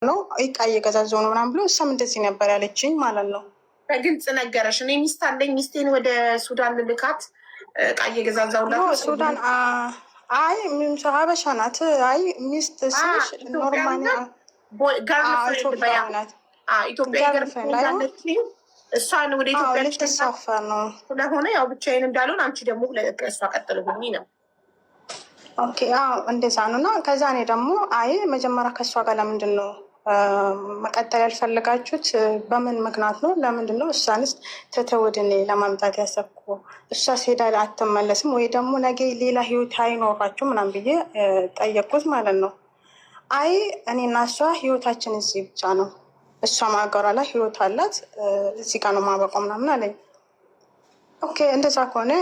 ነው እቃ እየገዛዘው ነው ምናምን ብሎ እሷም እንደዚህ ነበር ያለችኝ ማለት ነው። በግልጽ ነገረሽ። እኔ ሚስት አለኝ፣ ሚስቴን ወደ ሱዳን ልልካት እቃ እየገዛዛሁላት ሱዳን። አይ ሀበሻ ናት። አይ ሚስት ስልሽ ኖርማል ኢትዮጵያ ገርፍንዳለች። እሷን ወደ ኢትዮጵያ ልትሳፈር ነው ስለሆነ ያው ብቻዬን እንዳልሆን አንቺ ደግሞ እሷ ቀጥልብኝ ነው። ኦኬ እንደዛ ነው። እና ከዛ እኔ ደግሞ አይ መጀመሪያ ከእሷ ጋር ለምንድን ነው መቀጠል ያልፈለጋችሁት? በምን ምክንያት ነው? ለምንድን ነው እሷንስ ትተው ወደ እኔ ለማምጣት ያሰብኩ? እሷ ሄዳ አትመለስም ወይ ደግሞ ነገ ሌላ ህይወት አይኖራችሁ ምናምን ብዬ ጠየቅኩት ማለት ነው። አይ እኔና እሷ ህይወታችን እዚህ ብቻ ነው፣ እሷ ማገሯ ላይ ህይወት አላት፣ እዚህ ጋር ነው ማበቃው ምናምን አለኝ። ኦኬ እንደዛ ከሆነ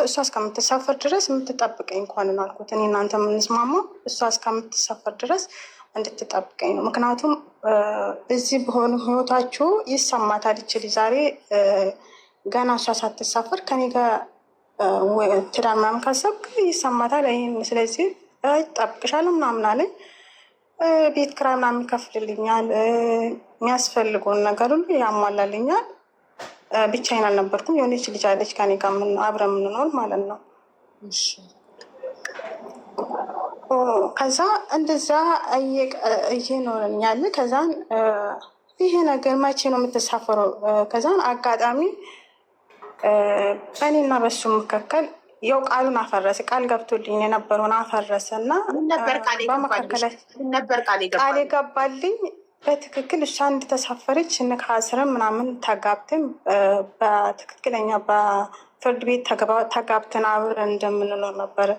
እሷ እስከምትሳፈር ድረስ የምትጠብቀኝ እንኳን አልኩት። እኔ እናንተ የምንስማማው እሷ እስከምትሳፈር ድረስ እንድትጠብቀኝ ነው። ምክንያቱም እዚህ በሆኑ ህይወታችሁ ይሰማታል። ይችል ዛሬ ገና እሷ ሳትሳፈር ከኔ ጋር ትዳር ምናምን ካሰብክ ይሰማታል። ይህን ስለዚህ ይጠብቅሻለሁ ምናምን አለኝ። ቤት ኪራይ ምናምን ይከፍልልኛል፣ የሚያስፈልገውን ነገር ሁሉ ያሟላልኛል። ብቻዬን አልነበርኩም። የሆነች ልጅ አለች ከኔ ጋር አብረን የምንኖር ማለት ነው። ከዛ እንደዛ እየኖረኛል። ከዛን ይሄ ነገር መቼ ነው የምትሳፈረው? ከዛን አጋጣሚ በእኔና በሱ መካከል ያው ቃሉን አፈረሰ። ቃል ገብቶልኝ የነበረውን አፈረሰ እና ቃል የገባልኝ በትክክል እሷ እንደተሳፈረች እንካስረን ምናምን ተጋብተን በትክክለኛ በፍርድ ቤት ተጋብተን አብረን እንደምንኖር ነበረ።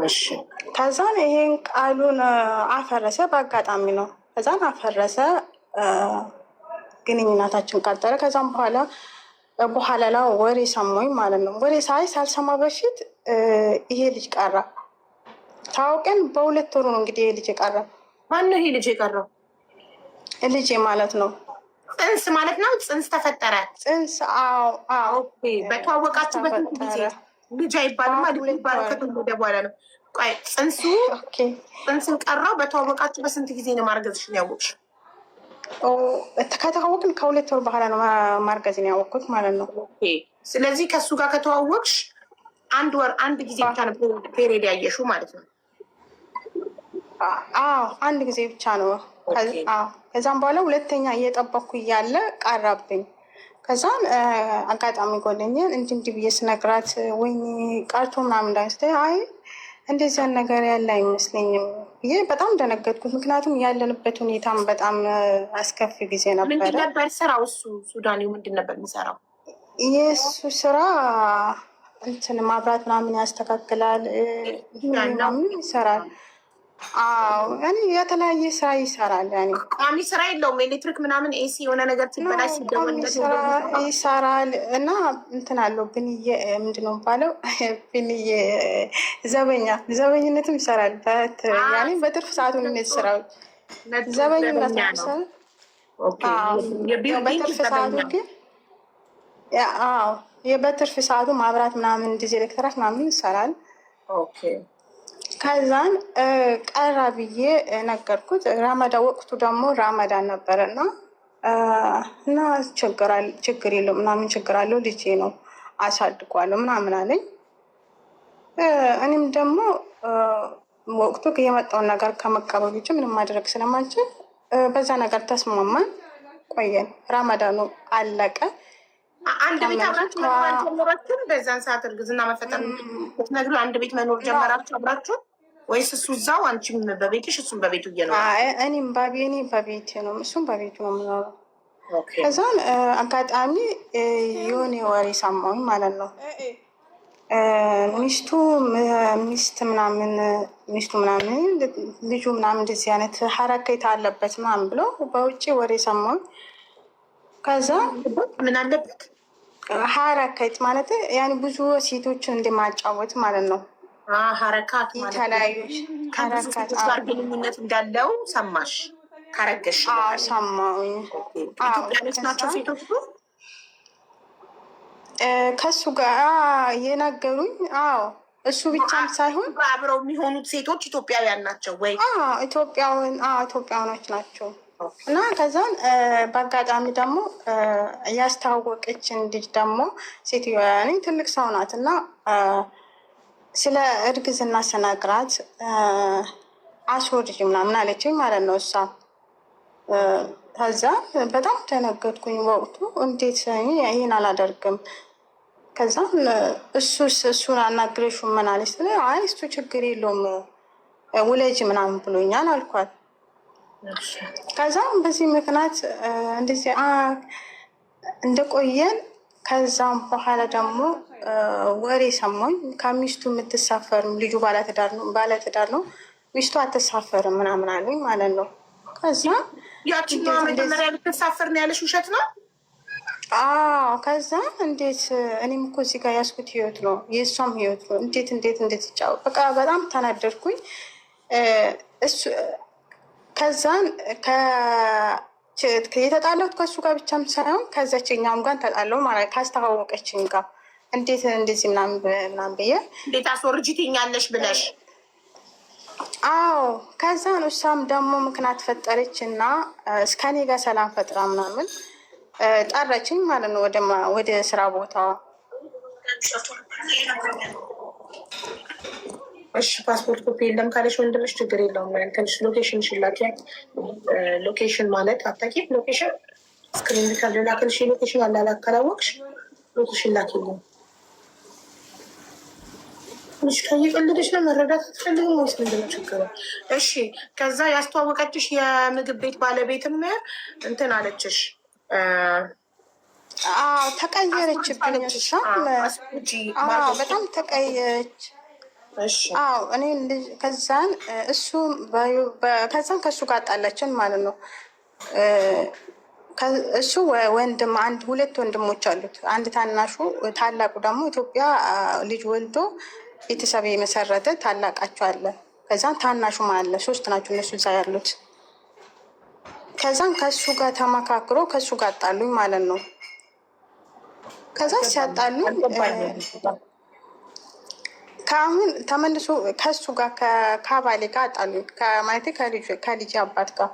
እሺ። ከዛን ይሄን ቃሉን አፈረሰ። በአጋጣሚ ነው። ከዛን አፈረሰ። ግንኙነታችን ቀጠለ። ከዛም በኋላ ላይ ወሬ ሰማሁኝ ማለት ነው። ወሬ ሳልሰማ በፊት ይሄ ልጅ ቀረ። ታውቀን በ2 ወሩ ነው እንግዲህ ይሄ ልጅ የቀረ። ማነው ይሄ ልጅ የቀረው? ልጅ ማለት ነው። ፅንስ ማለት ነው። ፅንስ ተፈጠረ። ፅንስ በተዋወቃችሁበት ጊዜ ልጅ አይባልማ። ልጅ ይባለው ከተወለደ በኋላ ነው። ቆይ ፅንስን ቀራው። በተዋወቃችሁ በስንት ጊዜ ነው ማርገዝሽን ያወቅሽ? ከተዋወቅን ከ2 ወር በኋላ ነው ማርገዝን ያወቅኩት ማለት ነው። ስለዚህ ከእሱ ጋር ከተዋወቅሽ 1 ወር 1 ጊዜ ብቻ ነው ፔሬድ ያየሽው ማለት ነው? አንድ ጊዜ ብቻ ነው። ከዛም በኋላ ሁለተኛ እየጠበኩ እያለ ቀረብኝ። ከዛም አጋጣሚ ጎደኛን እንዲህ ብዬ ስነግራት ወይ ቀርቶ ምናምን እንዳይስተ አይ እንደዚያን ነገር ያለ አይመስለኝም ብዬ በጣም ደነገጥኩት። ምክንያቱም ያለንበት ሁኔታም በጣም አስከፊ ጊዜ ነበረ። ምንድን ነበር ስራው? እሱ ሱዳኒው ምንድን ነበር የሚሰራው? የእሱ ስራ እንትን ማብራት ምናምን ያስተካክላል፣ ምናምን ይሰራል። ያኔ የተለያየ ስራ ይሰራል። ያኔ ቋሚ ስራ የለውም። ኤሌክትሪክ ምናምን ኤሲ የሆነ ነገር ሲበላሽ ይሰራል። እና እንትን አለው ብንዬ ምንድን ነው የሚባለው? ብንዬ ዘበኝነትም ይሰራል። ያኔ በትርፍ ሰዓቱ ስራው ዘበኝነት ይሰራል። በትርፍ ሰዓቱ ግን በትርፍ ሰዓቱ ማብራት ምናምን እንደዚህ ኤሌክትሪክ ምናምን ይሰራል። ከዛን ቀራ ብዬ ነገርኩት። ወቅቱ ደግሞ ራመዳን ነበረ እና ችግር የለው ምናምን ችግር አለው ልጄ ነው አሳድጓለሁ ምናምን አለኝ። እኔም ደግሞ ወቅቱ የመጣውን ነገር ከመቀበል ውጭ ምንም ማድረግ ስለማልችል በዛ ነገር ተስማማን፣ ቆየን። ራመዳኑ አለቀ። አንድ ቤት አብራችሁ መኖር አልጀመራችሁም? በዛን ሰዓት እርግዝና መፈጠር ነግሩ አንድ ቤት መኖር ጀመራችሁ አብራችሁ ወይስ እሱ እዛው አንቺም በቤትሽ እሱም በቤቱ እየኖረ? እኔም በቤቴ ነው እሱም በቤቱ ነው የምኖረው። ከዛን አጋጣሚ የሆነ ወሬ ሰማሁኝ ማለት ነው። ሚስቱ ምናምን ልጁ ምናምን እንደዚህ አይነት ሀረከት አለበት ምናምን ብሎ በውጭ ወሬ ሰማሁኝ። ከዛ ምን አለበት ሀረከት ማለት ያኔ ብዙ ሴቶችን እንደማጫወት ማለት ነው። ሀረካት የተለያዩ ጋር ግንኙነት እንዳለው ሰማሽ? ካረገሽ? ሰማሁኝ። ኢትዮጵያኖች ናቸው ሴቶቹ ከሱ ጋር የነገሩኝ። እሱ ብቻም ሳይሆን አብረው የሚሆኑት ሴቶች ኢትዮጵያውያን ናቸው ወይ? ኢትዮጵያውያኖች ናቸው። እና ከዛን በአጋጣሚ ደግሞ ያስተዋወቀችን ልጅ ደግሞ ሴትዮዋ ያኔ ትልቅ ሰው ናት እና ስለ እርግዝና ስነግራት አስወርጅ ምናምን አለችኝ ማለት ነው እሷ። ከዛ በጣም ደነገጥኩኝ በወቅቱ። እንዴት ይህን አላደርግም። ከዛ እሱን አናግረሽ ምን አለች? አይ እሱ ችግር የለውም ውለጅ ምናምን ብሎኛል አልኳት። ከዛም በዚህ ምክንያት እንደዚህ እንደቆየን ከዛም በኋላ ደግሞ ወሬ ሰሞኝ ከሚስቱ የምትሳፈርም ልጁ ባለትዳር ነው ሚስቱ አትሳፈርም ምናምን አሉኝ ማለት ነው። ከዛ ያችኛዋ መጀመሪያ ልትሳፈር ነው ያለሽ ውሸት ነው? ከዛ እንዴት እኔም እኮ እዚህ ጋር ያስኩት ህይወት ነው የእሷም ህይወት ነው። እንዴት ይጫወት በቃ በጣም ተናደድኩኝ። ከዛን የተጣላሁት ከእሱ ጋር ብቻም ሳይሆን ከዛችኛውም ጋር ተጣለው ማለት ካስተዋወቀችኝ ጋር እንዴት እንደዚህ ምናምን ብዬ እንዴት አስወርጂ ትኛለሽ ብለሽ ከዛን እሷም ደግሞ ምክንያት ፈጠረች እና እስከኔ ጋር ሰላም ፈጥራ ምናምን ጠራችኝ ማለት ነው ወደ ስራ ቦታዋ። እሺ ፓስፖርት ኮፒ የለም ካለሽ ወንድምሽ ችግር የለውም። ትንሽ ሎኬሽን ሽላኪ። ሎኬሽን ማለት አታውቂም? ሎኬሽን ስክሪን ላክልሽ። ሎኬሽን አላካላወቅሽ ሎኬሽን ላኪልኝ። ትንሽ ከየቀለደች ነው መረዳት አትፈልግም ወይስ ምንድን ነው ችግሩ? እሺ ከዛ ያስተዋወቀችሽ የምግብ ቤት ባለቤትም እንትን አለችሽ? ተቀየረችብኝ። በጣም ተቀየረች። እኔ ከዛን ከእሱ ጋር ጣላችን ማለት ነው። እሱ ወንድም ሁለት ወንድሞች አሉት። አንድ ታናሹ፣ ታላቁ ደግሞ ኢትዮጵያ ልጅ ወልዶ ቤተሰብ የመሰረተ ታላቃቸው አለ። ከዛን ታናሹም አለ። 3 ናቸው እነሱ እዛ ያሉት። ከዛን ከእሱ ጋር ተመካክሮ ከእሱ ጋር አጣሉኝ ማለት ነው። ከዛ ሲያጣሉኝ ከአሁን ተመልሶ ከእሱ ጋር ከባሌ ጋር አጣሉኝ ማለት ከልጅ አባት ጋር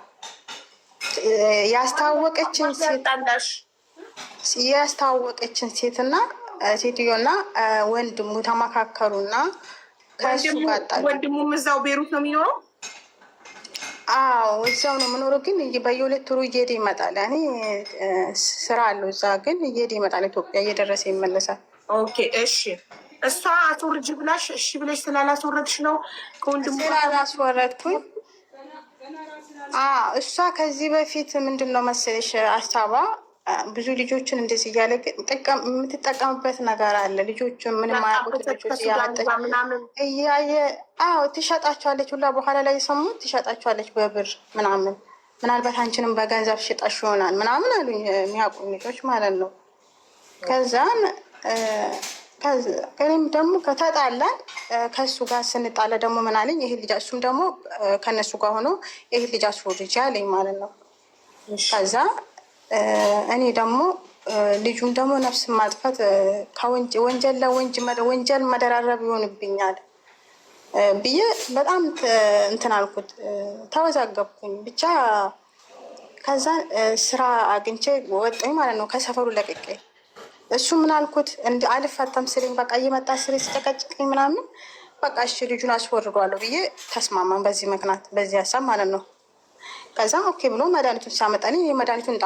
ያስተዋወቀችን ሴትና ሴትዮና ወንድሙ ተመካከሩና ከእሱ ጋር አጣሉኝ። ወንድሙም እዛው ቤሩት ነው የሚኖረው? እዛው ነው የምኖረው፣ ግን በየሁለት ወሩ እየሄደ ይመጣል። እኔ ስራ አለው እዛ፣ ግን እየሄደ ይመጣል። ኢትዮጵያ እየደረሰ ይመለሳል። ኦኬ እሺ። እሷ አስወርጅ ብላሽ እሺ ብለሽ ስላላስወረድሽ ነው ከወንድሙ ስላላስወረድኩኝ። እሷ ከዚህ በፊት ምንድን ነው መሰለሽ ሀሳቧ ብዙ ልጆችን እንደዚህ እያለ የምትጠቀምበት ነገር አለ። ልጆችን ምንም አያውቁት ልጆች እያመጠች እያየ ትሸጣቸዋለች ሁላ። በኋላ ላይ የሰሙት ትሸጣቸዋለች በብር ምናምን፣ ምናልባት አንቺንም በገንዘብ ሽጣሽ ይሆናል ምናምን አሉኝ የሚያውቁ ልጆች ማለት ነው። ከዛን እኔም ደግሞ ከተጣላን ከእሱ ጋር ስንጣላ ደግሞ ምን አለኝ ይሄ ልጅ፣ እሱም ደግሞ ከእነሱ ጋር ሆኖ ይሄ ልጅ አስወርጅ አለኝ ማለት ነው። ከዛ እኔ ደግሞ ልጁም ደግሞ ነፍስ ማጥፋት ወንጀል ለወንጀል መደራረብ ይሆንብኛል ብዬ በጣም እንትን አልኩት፣ ተወዛገብኩኝ ብቻ። ከዛ ስራ አግኝቼ ወጣኝ ማለት ነው ከሰፈሩ ለቅቄ። እሱ ምን አልኩት አልፋታም ስሬኝ በቃ እየመጣ ስሬ ሲጨቀጭቀኝ ምናምን በቃ እሺ ልጁን አስወርዷለሁ ብዬ ተስማማን። በዚህ ምክንያት በዚህ ሀሳብ ማለት ነው። ከዛ ኦኬ ብሎ መድኃኒቱን ሲያመጣልኝ የመድኃኒቱን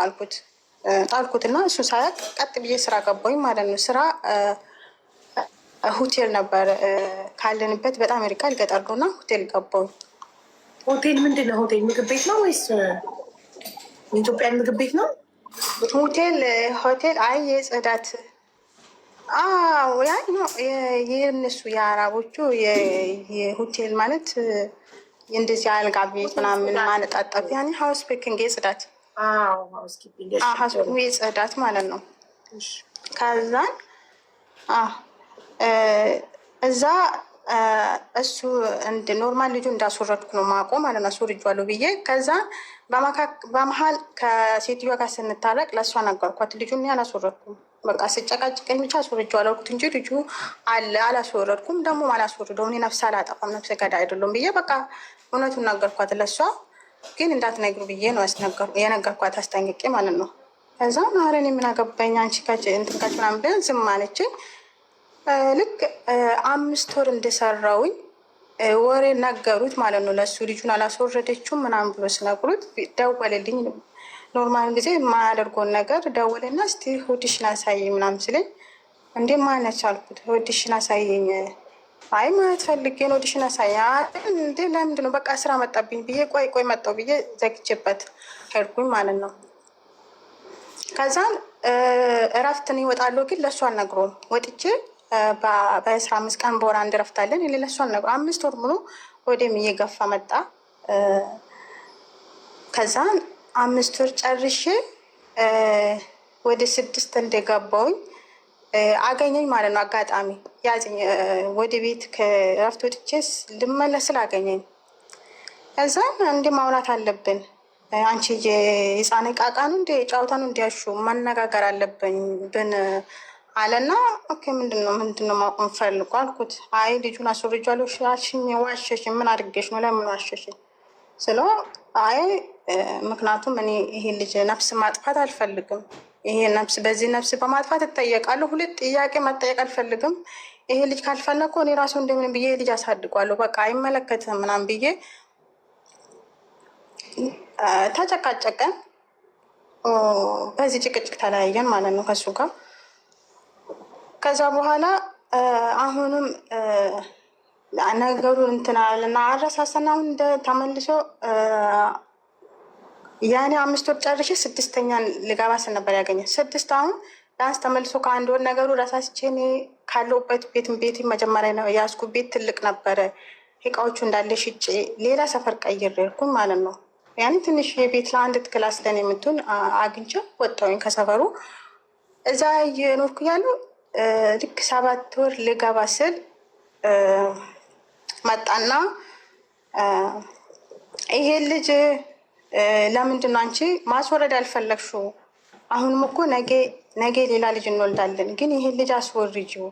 ጣልኩትና እሱ ሳያቅ ቀጥ ብዬ ስራ ገባኝ ማለት ነው። ስራ ሆቴል ነበር ካለንበት በጣም ይርቃል፣ ገጠር ነው እና ሆቴል ገባኝ። ሆቴል ምንድን ነው? ሆቴል ምግብ ቤት ነው ወይስ የኢትዮጵያን ምግብ ቤት ነው? ሆቴል አይ የጽዳት የእነሱ የአረቦቹ የሆቴል ማለት እንደዚህ አልጋ ቤት ምናምን ማነጣጠፍ ያኔ ሀውስ ፒኪንግ የጽዳት የጽዳት ማለት ነው። ከዛን እዛ እሱ ኖርማል ልጁ እንዳስወረድኩ ነው ማቆ ማለት ነው። አስወርጇለሁ ብዬ ከዛ በመሀል ከሴትዮዋ ጋር ስንታረቅ ለእሷ ነገርኳት። ልጁን አላስወረድኩም በቃ ስጨቃጭቀኝ ብቻ አስወርጄው አላልኩት እንጂ ልጁ አላስወረድኩም። ደግሞ አላስወርደው እኔ ነፍስ አላጠፋም ነፍሰ ገዳይ አይደለም ብዬ በቃ እውነቱን ነገርኳት። ለሷ ግን እንዳትነግሩ ብዬ ነው የነገርኳት አስጠንቅቄ ማለት ነው። ከዛ ናረን የምናገባኝ አንቺ እንትንካች ምናምን ብለን ዝም አለችኝ። ልክ 5 ወር እንደሰራውኝ ወሬ ነገሩት ማለት ነው ለሱ። ልጁን አላስወረደችውም ምናምን ብሎ ሲነግሩት ደወለልኝ። ኖርማል ጊዜ የማያደርገውን ነገር ደወለና እስቲ ሆድሽን አሳየኝ ምናምን ስለኝ እንዴ ማነች አልኩት። ሆድሽን አሳየኝ። አይ ማለት ፈልጌ ነው ሆድሽን አሳየኝ። እንዴ ለምንድን ነው በቃ ስራ መጣብኝ ብዬ ቆይ መጣሁ ብዬ ዘግቼበት ሄድኩኝ ማለት ነው። ከዛን እረፍትን ይወጣለሁ ግን ለእሱ አልነግረውም። ወጥቼ በ15 ቀን በወር አንድ እረፍት አለን። እኔ ለእሱ አልነግረውም። 5 ወር ሙሉ ወደም እየገፋ መጣ። ከዛን 5 ወር ጨርሼ ወደ 6 እንደገባውኝ አገኘኝ ማለት ነው። አጋጣሚ ያዘኝ። ወደ ቤት ከእረፍት ወጥቼ ልመለስ አገኘኝ። ከዛን እንደ ማውራት አለብን አንቺ የህፃን ቃቃ ነው እንደ ጫውታ ነው እንዲያሹ መነጋገር አለብኝ ብን አለና ኦኬ ምንድነው ማቆም ፈልጎ አልኩት። አይ ልጁን አስወርጃለሁ አልሽኝ። ዋሸሽኝ። ምን አድርጌሽ ነው? ለምን ዋሸሽኝ ስለው አይ ምክንያቱም እኔ ይሄ ልጅ ነፍስ ማጥፋት አልፈልግም። ይሄ በዚህ ነፍስ በማጥፋት እጠየቃለሁ። 2 ጥያቄ መጠየቅ አልፈልግም። ይሄ ልጅ ካልፈለኩ እኔ ራሱ እንደምን ብዬ ልጅ አሳድጓለሁ። በቃ አይመለከትም ምናምን ብዬ ተጨቃጨቀን። በዚህ ጭቅጭቅ ተለያየን ማለት ነው ከሱ ጋር። ከዛ በኋላ አሁንም ነገሩ እንትናልና አረሳሰና አሁን ተመልሶ ያኔ 5 ወር ጨርሼ 6ኛ ልገባ ስል ነበር ያገኘ 6 አሁን ዳንስ ተመልሶ ከ1 ወር ነገሩ ረሳስቼ እኔ ካለሁበት ቤት መጀመሪያ ነው ያዝኩ። ቤት ትልቅ ነበረ። እቃዎቹ እንዳለ ሽጬ ሌላ ሰፈር ቀይሬልኩኝ ማለት ነው። ያኔ ትንሽ የቤት ለአንድ ክላስ ለን የምትሆን አግኝቼ ወጣሁኝ ከሰፈሩ። እዛ እየኖርኩ ያለው ልክ 7 ወር ልገባ ስል መጣና ይሄ ልጅ ለምንድን ነው አንቺ ማስወረድ አልፈለግሽው? አሁንም እኮ ነገ ሌላ ልጅ እንወልዳለን፣ ግን ይሄ ልጅ አስወርጂው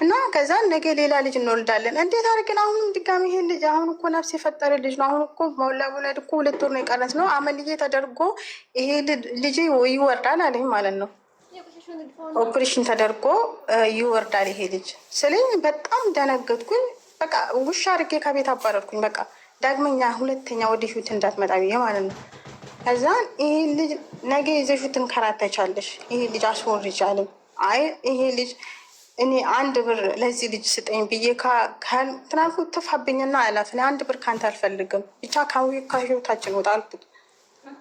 እና ከዛ ነገ ሌላ ልጅ እንወልዳለን። እንዴት አድርገን አሁንም ድጋሚ ይሄ ልጅ አሁን እኮ ነፍስ የፈጠረ ልጅ ነው። አሁን እኮ መውለድ እኮ 2 ወር ነው የቀረት ነው። አመልዬ ተደርጎ ይሄ ልጅ ይወርዳል አለኝ ማለት ነው። ኦፕሬሽን ተደርጎ ይወርዳል ይሄ ልጅ ስለኝ በጣም ደነገጥኩኝ። በቃ ውሻ አድርጌ ከቤት አባረርኩኝ። በቃ ዳግመኛ 2ኛ ወደ ህይወት እንዳትመጣ ብዬ ማለት ነው። ከዛ ይሄ ልጅ ነገ ይዘሽው ትንከራተቻለሽ፣ ይሄ ልጅ አስወርጅ አለኝ። አይ ይሄ ልጅ እኔ 1 ብር ለዚህ ልጅ ስጠኝ ብዬ ትናልኩ ትፋብኝና አላት። እኔ 1 ብር ካንተ አልፈልግም፣ ብቻ ከህይወታችን ወጣ አልኩት።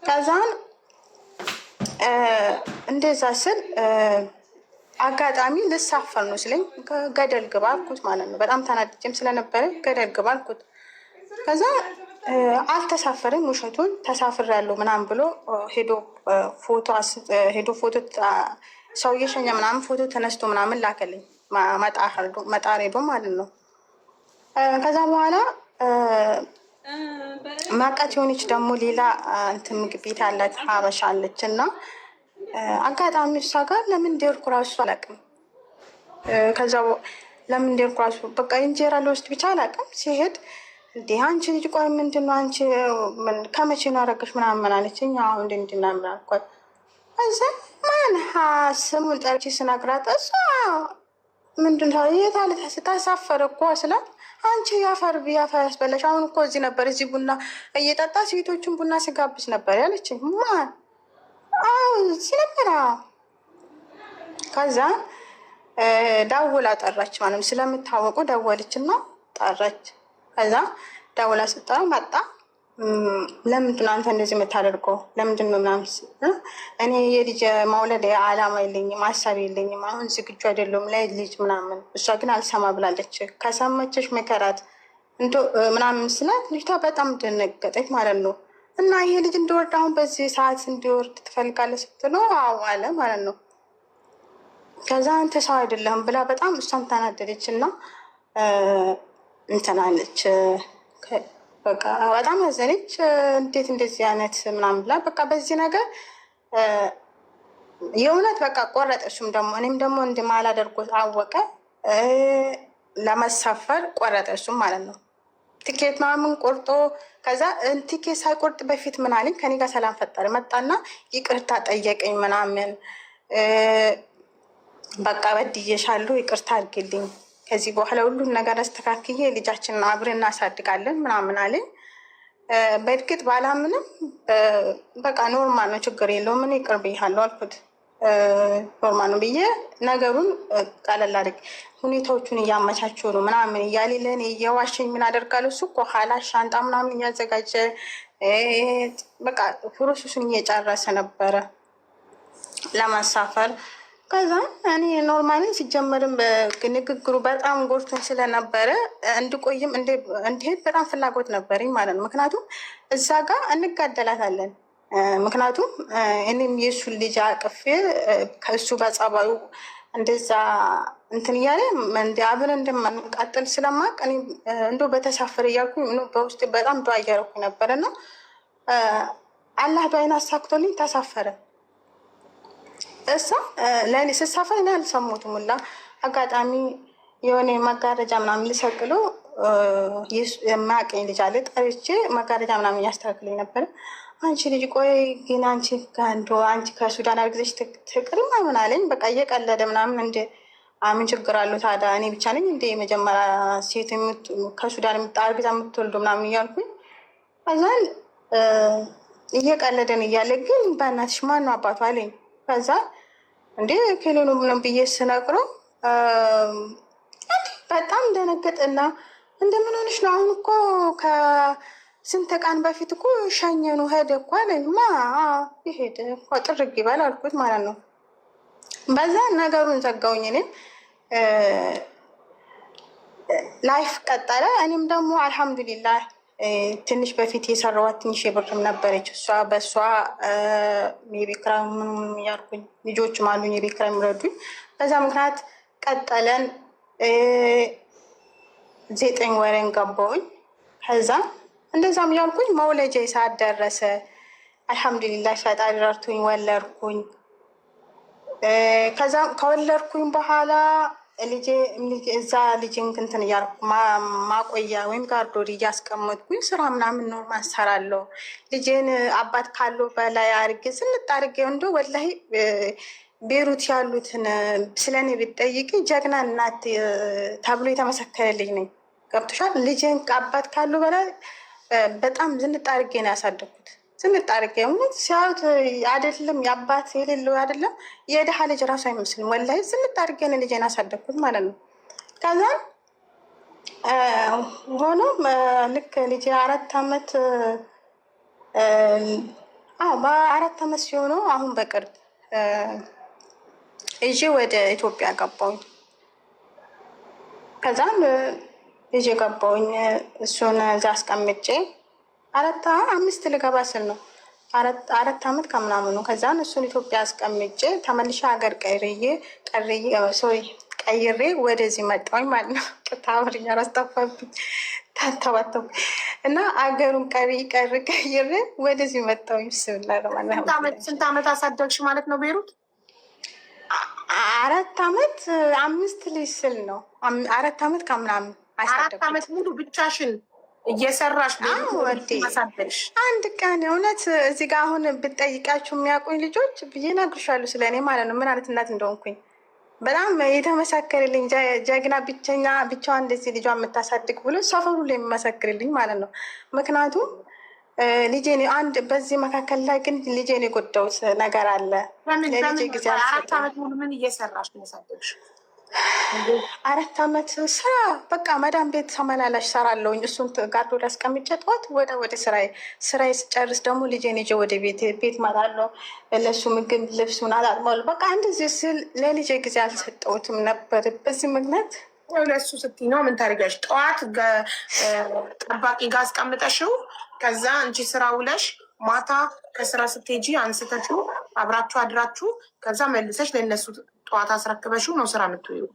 ከዛን እንደዛ ስል አጋጣሚ ልሳፈር ነው ስለኝ ገደል ግባ አልኩት ማለት ነው። በጣም ተናድጄም ስለነበረ ገደል ግባ አልኩት። ከዛ አልተሳፈረም። ውሸቱን ተሳፍር ያለው ምናምን ብሎ ሄዶ ፎቶ ሰው እየሸኘ ምናምን ፎቶ ተነስቶ ምናምን ላከልኝ። መጣር ሄዶ ማለት ነው። ከዛ በኋላ ማቃት የሆነች ደግሞ ሌላ እንትን ምግብ ቤት ያላት ሀበሻ አለች እና አጋጣሚ እሷ ጋር ለምን እንደሄድኩ እራሱ አላውቅም። ከዛ ለምን እንደሄድኩ እራሱ በቃ እንጀራ ልወስድ ብቻ አላውቅም። ሲሄድ እንዴ አንቺ ልጅ ቆይ ምንድን ነው አንቺ ከመቼ ነው አደረገሽ ምናምን አለችኝ። አሁን እንድንድና ምን አልኳት። እዛ ማን ስሙን ጠርቼ ስነግራት እሷ ምንድን ነው የታለ ታሳፈረ እኮ ስላት አንቺ ያፈር ያስበላሽ። አሁን እኮ እዚህ ነበር እዚህ ቡና እየጠጣ ሴቶችን ቡና ሲጋብዝ ነበር ያለችኝ። ማን? አዎ እዚህ ነበር። ከዛ ደውላ ጠራች ማለት ነው። ስለምታወቁ ደወለች እና ጠራች። ከዛ ደውላ ስጠራ መጣ። ለምንድን ነው አንተ እንደዚህ የምታደርገው? ለምንድን ነው ምናምን? እኔ የልጅ ማውለድ አላማ የለኝም፣ ሀሳብ የለኝም፣ አሁን ዝግጁ አይደለም ላይ ልጅ ምናምን። እሷ ግን አልሰማ ብላለች። ከሰመችሽ መከራት እንዶ ምናምን ስላት ልጅቷ በጣም ደነገጠች ማለት ነው። እና ይሄ ልጅ እንዲወርድ አሁን በዚህ ሰዓት እንዲወርድ ትፈልጋለች ስትለው አዎ አለ ማለት ነው። ከዛ አንተ ሰው አይደለም ብላ በጣም እሷም ተናደደች እና እንትናለች በቃ በጣም ያዘነች። እንዴት እንደዚህ አይነት ምናምን ብላ በቃ በዚህ ነገር የእውነት በቃ ቆረጠ። እሱም ደግሞ እኔም ደግሞ እንደማላደርጎት አወቀ። ለመሳፈር ቆረጠ እሱም ማለት ነው። ትኬት ምናምን ቆርጦ ከዛ ትኬት ሳይቆርጥ በፊት ምን አለኝ፣ ከኔ ጋር ሰላም ፈጠረ። መጣና ይቅርታ ጠየቀኝ ምናምን። በቃ በድዬሻለሁ፣ ይቅርታ አድርግልኝ፣ ከዚህ በኋላ ሁሉን ነገር አስተካክዬ ልጃችንን አብረን እናሳድጋለን ምናምን አለኝ። በእርግጥ ባላምንም በቃ ኖርማል ነው፣ ችግር የለውም፣ እኔ ይቅር ብያለሁ አልኩት። ኖርማል ነው ብዬ ነገሩን ቀለል አድርግ ሁኔታዎቹን እያመቻቸው ነው ምናምን እያለ ለእኔ እየዋሸኝ ምን አደርጋለሁ። እሱ ከኋላ ሻንጣ ምናምን እያዘጋጀ በቃ ፕሮሰሱን እየጨረሰ ነበረ ለማሳፈር። ከዛ እኔ ኖርማሊ ሲጀመርም ንግግሩ በጣም ጎርቶኝ ስለነበረ እንድቆይም እንዲሄድ በጣም ፍላጎት ነበረኝ ማለት ነው። ምክንያቱም እዛ ጋር እንጋደላታለን። ምክንያቱም እኔም የእሱን ልጅ አቅፌ ከእሱ በጸባዩ እንደዛ እንትን እያለ አብረን እንደማንቃጠል ስለማቅ እኔ እንደው በተሳፈረ እያልኩኝ በውስጥ በጣም ዱዓ እያደረኩኝ ነበር እና አላህ ዱዓዬን አሳክቶልኝ ተሳፈረ። እሳ ለእኔ ስሳፈር እኔ አልሰሙትም ሁላ አጋጣሚ የሆነ መጋረጃ ምናምን ልሰቅሎ የማያውቀኝ ልጅ አለ ጠርቼ መጋረጃ ምናምን እያስተካክለኝ ነበር። አንቺ ልጅ ቆይ ግን አንቺ አንቺ ከሱዳን አርግዘሽ ትቅሪ ምናምን አለኝ። በቃ እየቀለደ ምናምን እንደ ምን ችግር አለው ታዲያ እኔ ብቻ ነኝ እንደ መጀመሪያ ሴት ከሱዳን አርግዛ የምትወልዱ ምናምን እያልኩኝ ከዛን እየቀለደን እያለ ግን በእናትሽ ማነው አባቱ አለኝ። ከዛ እንዴ ኬሌኖ ምንም ብዬ ስነግረው በጣም ደነገጠና እንደምን ሆነሽ ነው? አሁን እኮ ከስንት ቀን በፊት እኮ ሸኘኑ ሄደ እኮ አለኝ። ይሄድ እኮ ጥርግ ይበል አልኩት ማለት ነው። በዛ ነገሩን ዘጋውኝ። እኔም ላይፍ ቀጠለ። እኔም ደግሞ አልሐምዱሊላህ ትንሽ በፊት የሰራዋት ትንሽ የብርም ነበረች። እሷ በእሷ የቤት ኪራይ ምንም እያልኩኝ ልጆችም አሉኝ የቤት ኪራይ የሚረዱኝ። በዛ ምክንያት ቀጠለን። 9 ወርን ገባሁኝ። ከዛ እንደዛም እያልኩኝ መውለጃ ሰዓት ደረሰ። አልሐምዱሊላህ ፈጣሪ ረድቶኝ ወለድኩኝ። ከዛ ከወለድኩኝ በኋላ እዛ ልጅን እንትን እያልኩ ማቆያ ወይም ጋርዶሪ እያስቀመጥኩኝ ስራ ምናምን ኖርማል እሰራለሁ። ልጄን አባት ካለው በላይ አድርጌ ስንጥ አድርጌ እንደ ወላሂ ቤሩት ያሉትን ስለኔ ብትጠይቂ ጀግና እናት ተብሎ የተመሰከረልኝ ነኝ። ገብቶሻል? ልጄን አባት ካለው በላይ በጣም ዝንጥ አድርጌ ነው ያሳደግኩት። ዝንጥ አድርጌ እውነት ሲያዩት አይደለም የአባት የሌለው አይደለም የድሃ ልጅ ራሱ አይመስልም። ወላሂ ዝንጥ አድርጌ ነው ልጄን ያሳደግኩት ማለት ነው። ከዛ ሆኖም ልክ ልጄ 4 ዓመት በ4 ዓመት ሲሆነው አሁን በቅርብ ይዤ ወደ ኢትዮጵያ ገባሁኝ። ከዛም ይዤ ገባሁኝ። እሱን እዛ አስቀምጬ 5 ልገባ ስል ነው 4 ዓመት ከምናምኑ። ከዛን እሱን ኢትዮጵያ አስቀምጬ ተመልሼ ሀገር ቀይሬ ወደዚህ መጣሁኝ ማለት ነው። ቅታምርኛ ራስጠፋብኝ ታተባተው እና አገሩን ቀይሬ ወደዚህ መጣሁኝ። ስብላ ስንት ዓመት አሳደግሽ ማለት ነው ቤሩት? 4 ዓመት 5 ልጅ ስል ነው 4 ዓመት ከምናምን 4 ዓመት ሙሉ ብቻሽን እየሰራሽ ማሳደግሽ? አንድ ቀን እውነት እዚህ ጋር አሁን ብጠይቃችሁ የሚያውቁኝ ልጆች ብዬ እነግርሻለሁ ስለ እኔ ማለት ነው ምን አይነት እናት እንደሆንኩኝ። በጣም የተመሰክርልኝ ጀግና ብቻዋን እንደዚህ ልጇ የምታሳድግ ብሎ ሰፈሩ ላይ የሚመሰክርልኝ ማለት ነው። ምክንያቱም ልጄን አንድ በዚህ መካከል ላይ ግን ልጄን የጎዳሁት ነገር አለ። ለልጄ ጊዜ 4 ዓመት ሙሉ ምን እየሰራሽ ነው ያሳደግሽ? 4 ዓመት ስራ በቃ መዳም ቤት ተመላላሽ ሰራለሁኝ። እሱን ጋርዶ ላስቀምጬ ጠዋት ወደ ስራዬ ስጨርስ ደግሞ ልጄን ይዤ ወደ ቤት እመጣለሁ። ለእሱ ምግብ ልብሱን አላጥማለሁ። በቃ እንደዚህ ስል ለልጄ ጊዜ አልሰጠሁትም ነበር። በዚህ ምክንያት ለእሱ ስትይ ነው ምን ታደርጊያለሽ? ጠዋት ጠባቂ ጋር አስቀምጠሽው ከዛ አንቺ ስራ ውለሽ ማታ ከስራ ስትሄጂ አንስተሽው አብራችሁ አድራችሁ ከዛ መልሰሽ ለእነሱ ጠዋት አስረክበሽው ነው ስራ የምትውይው።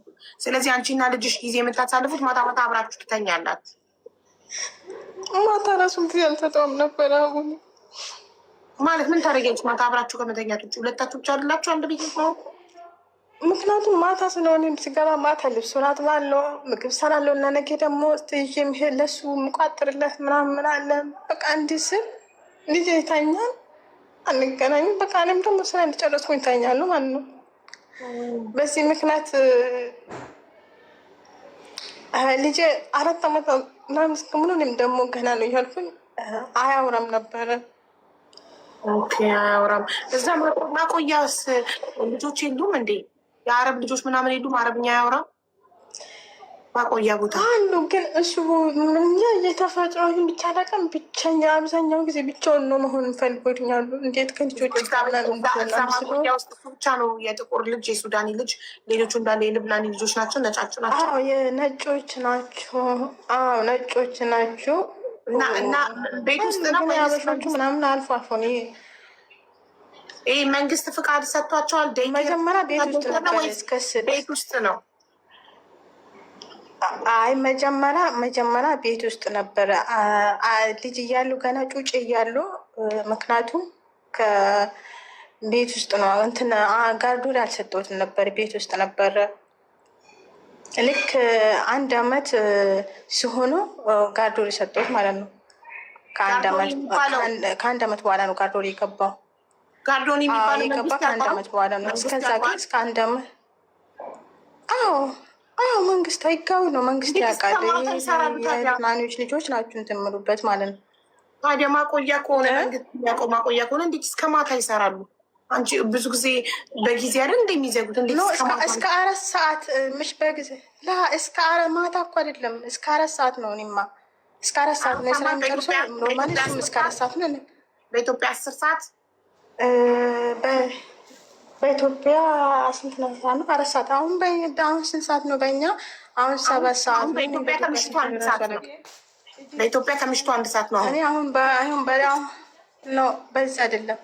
ስለዚህ አንቺና ልጅሽ ጊዜ የምታሳልፉት ማታ ማታ አብራችሁ ትተኛላችሁ። ማታ ራሱ ጊዜ አልሰጠውም ነበር። አሁን ማለት ምን ታደርጊያለሽ? ማታ አብራችሁ ከመተኛት ውጭ ሁለታችሁ ብቻ አይደላችሁ አንድ ቤት ነው? ምክንያቱም ማታ ስለሆነ ስገባ ማታ ልብሱን አጥባለሁ፣ ምግብ ሰራለሁ እና ነገ ደግሞ ይዤ የምሄድ ለሱ የምቋጥርለት ምናምን አለ። በቃ እንዲህ ስል ልጄ ይተኛል፣ አንገናኝም። በቃ እኔም ደግሞ ስራ እንደጨረስኩ ይተኛሉ ማለት ነው። በዚህ ምክንያት ልጄ 4 ዓመት ምናምን እስከምሆን እኔም ደግሞ ገና ነው እያልኩኝ አያውራም ነበረ። አያውራም። እዛ ማቆያስ ልጆች የሉም እንዴ? የአረብ ልጆች ምናምን የሉም? አረብኛ አያወራም ማቆያ ቦታ አሉ። ግን እሱ ምንኛ እየተፈጥሮ ብቻ አላውቅም። ብቸኛ አብዛኛው ጊዜ ብቻውን ነው መሆን ፈልጎኛሉ። እንዴት ከልጆች ማቆያ ውስጥ እሱ ብቻ ነው የጥቁር ልጅ የሱዳኒ ልጅ፣ ሌሎቹ እንዳለ የልብናኒ ልጆች ናቸው፣ ነጫጭ ናቸው። የነጮች ናቸው። አዎ ነጮች ናቸው። እና ቤት ውስጥ ነው ያበሾቹ ምናምን አልፎ አልፎ ነው። ይሄ መንግስት ፍቃድ ሰጥቷቸዋል። መጀመሪያ ቤት ውስጥ ነበር። ቤት ውስጥ ነው። አይ መጀመሪያ ቤት ውስጥ ነበረ ልጅ እያሉ ገና ጩጭ እያሉ። ምክንያቱም ከቤት ውስጥ ነው እንትን ጋርዶሪ አልሰጠሁትም ነበር፣ ቤት ውስጥ ነበረ። ልክ 1 ዓመት ሲሆኑ ጋርዶሪ ሰጠሁት ማለት ነው። ከአንድ ዓመት በኋላ ነው ጋርዶሪ የገባው። ጋርዶኒ የሚባለው የገባ ከ1 ዓመት በኋላ ነው። እስከዛ ግን እስከ 1 ዓመት አዎ መንግስት ህጋዊ ነው። መንግስት ያውቃል። የማኖች ልጆች ናቸው እንትን የምሉበት ማለት ነው። ታዲያ ማቆያ ከሆነ መንግስት የሚያውቀው ማቆያ ከሆነ እንዴት እስከ ማታ ይሰራሉ? አንቺ ብዙ ጊዜ በጊዜ አይደል እንደሚዘጉት? እስከ 4 ሰዓት ምሽ በጊዜ እስከ ማታ እኮ አይደለም፣ እስከ 4 ሰዓት ነው። እኔማ እስከ 4 ሰዓት ነው የስራ የሚጨርሰው። ኖርማሊ እስከ 4 ሰዓት ነው። በኢትዮጵያ 10 ሰዓት በኢትዮጵያ ስንት ነው? 4 ሰዓት። አሁን ስንት ሰዓት ነው በእኛ? አሁን 7 ሰዓት ነው። በኢትዮጵያ ከምሽቱ 1 ሰዓት ነው። በኢትዮጵያ ከምሽቱ 1 ሰዓት ነው። እኔ አሁን ነው በዚህ አይደለም።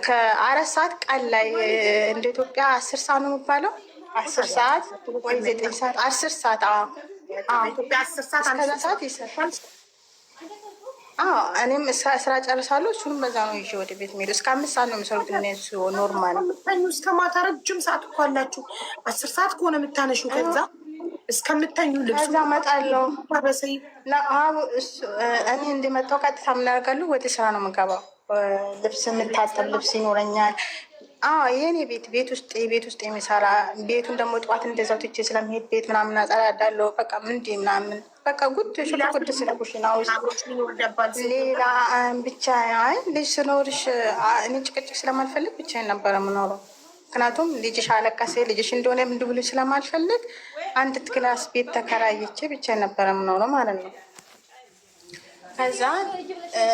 ከ4 ሰዓት ቀን ላይ እንደ ኢትዮጵያ 10 ሰዓት ነው የሚባለው። 10 ሰዓት ወይ 9 ሰዓት 10 ሰዓት ኢትዮጵያ 10 ሰዓት እስከዛ ሰዓት ይሰራል። እኔም ስራ ጨርሳለሁ። እሱንም በዛ ነው ይዤ ወደ ቤት የሚሄዱ። እስከ 5 ሰዓት ነው የሚሰሩት እነሱ ኖርማል። እስከ ማታ ረጅም ሰዓት እኮ አላችሁ። 10 ሰዓት ከሆነ የምታነሹ ከዛ እስከምተኙ ልብስ ከዛ እመጣለሁ። እኔ እንደመጣሁ ቀጥታ የምናደርጋለሁ ወደ ስራ ነው የምገባው። ልብስ የምታጠብ ልብስ ይኖረኛል። የኔ ቤት ውስጥ የሚሰራ ቤቱን ደግሞ ጠዋት እንደዛው ትቼ ስለሚሄድ ቤት ምናምን አጸዳዳለሁ። በቃ ምንድን ምናምን በቃ ጉድ ሽጉድ ስለኩሽና ውስጥ ሌላ ብቻ ልጅ ስኖርሽ እኔ ጭቅጭቅ ስለማልፈልግ ብቻዬን ነበረ የምኖረው። ምክንያቱም ልጅሽ አለቀሴ ልጅሽ እንደሆነ እንድብሉ ስለማልፈልግ አንድ ክላስ ቤት ተከራይቼ ብቻዬን ነበረ የምኖረው ማለት ነው። ከዛ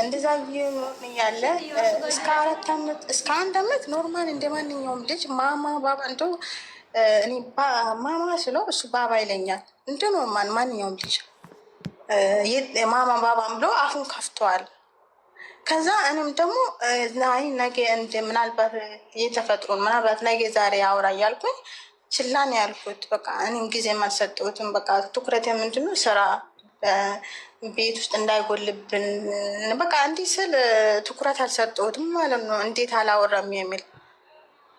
እንደዛ ያለ እስከ 4 ዓመት እስከ 1 ዓመት ኖርማል እንደ ማንኛውም ልጅ ማማ ባባ እንደ እኔ ማማ ስለው እሱ ባባ ይለኛል። እንደ ኖርማል ማንኛውም ልጅ ማማ ባባም ብሎ አፉን ከፍተዋል። ከዛ እኔም ደግሞ ነገ ምናልባት እየተፈጥሮን ምናልባት ነገ ዛሬ አውራ እያልኩኝ ችላን ያልኩት። በቃ እኔም ጊዜ አልሰጠሁትም። በቃ ትኩረት ምንድነው ስራ ቤት ውስጥ እንዳይጎልብን በቃ እንዲህ ስል ትኩረት አልሰጠሁትም ማለት ነው። እንዴት አላወራም የሚል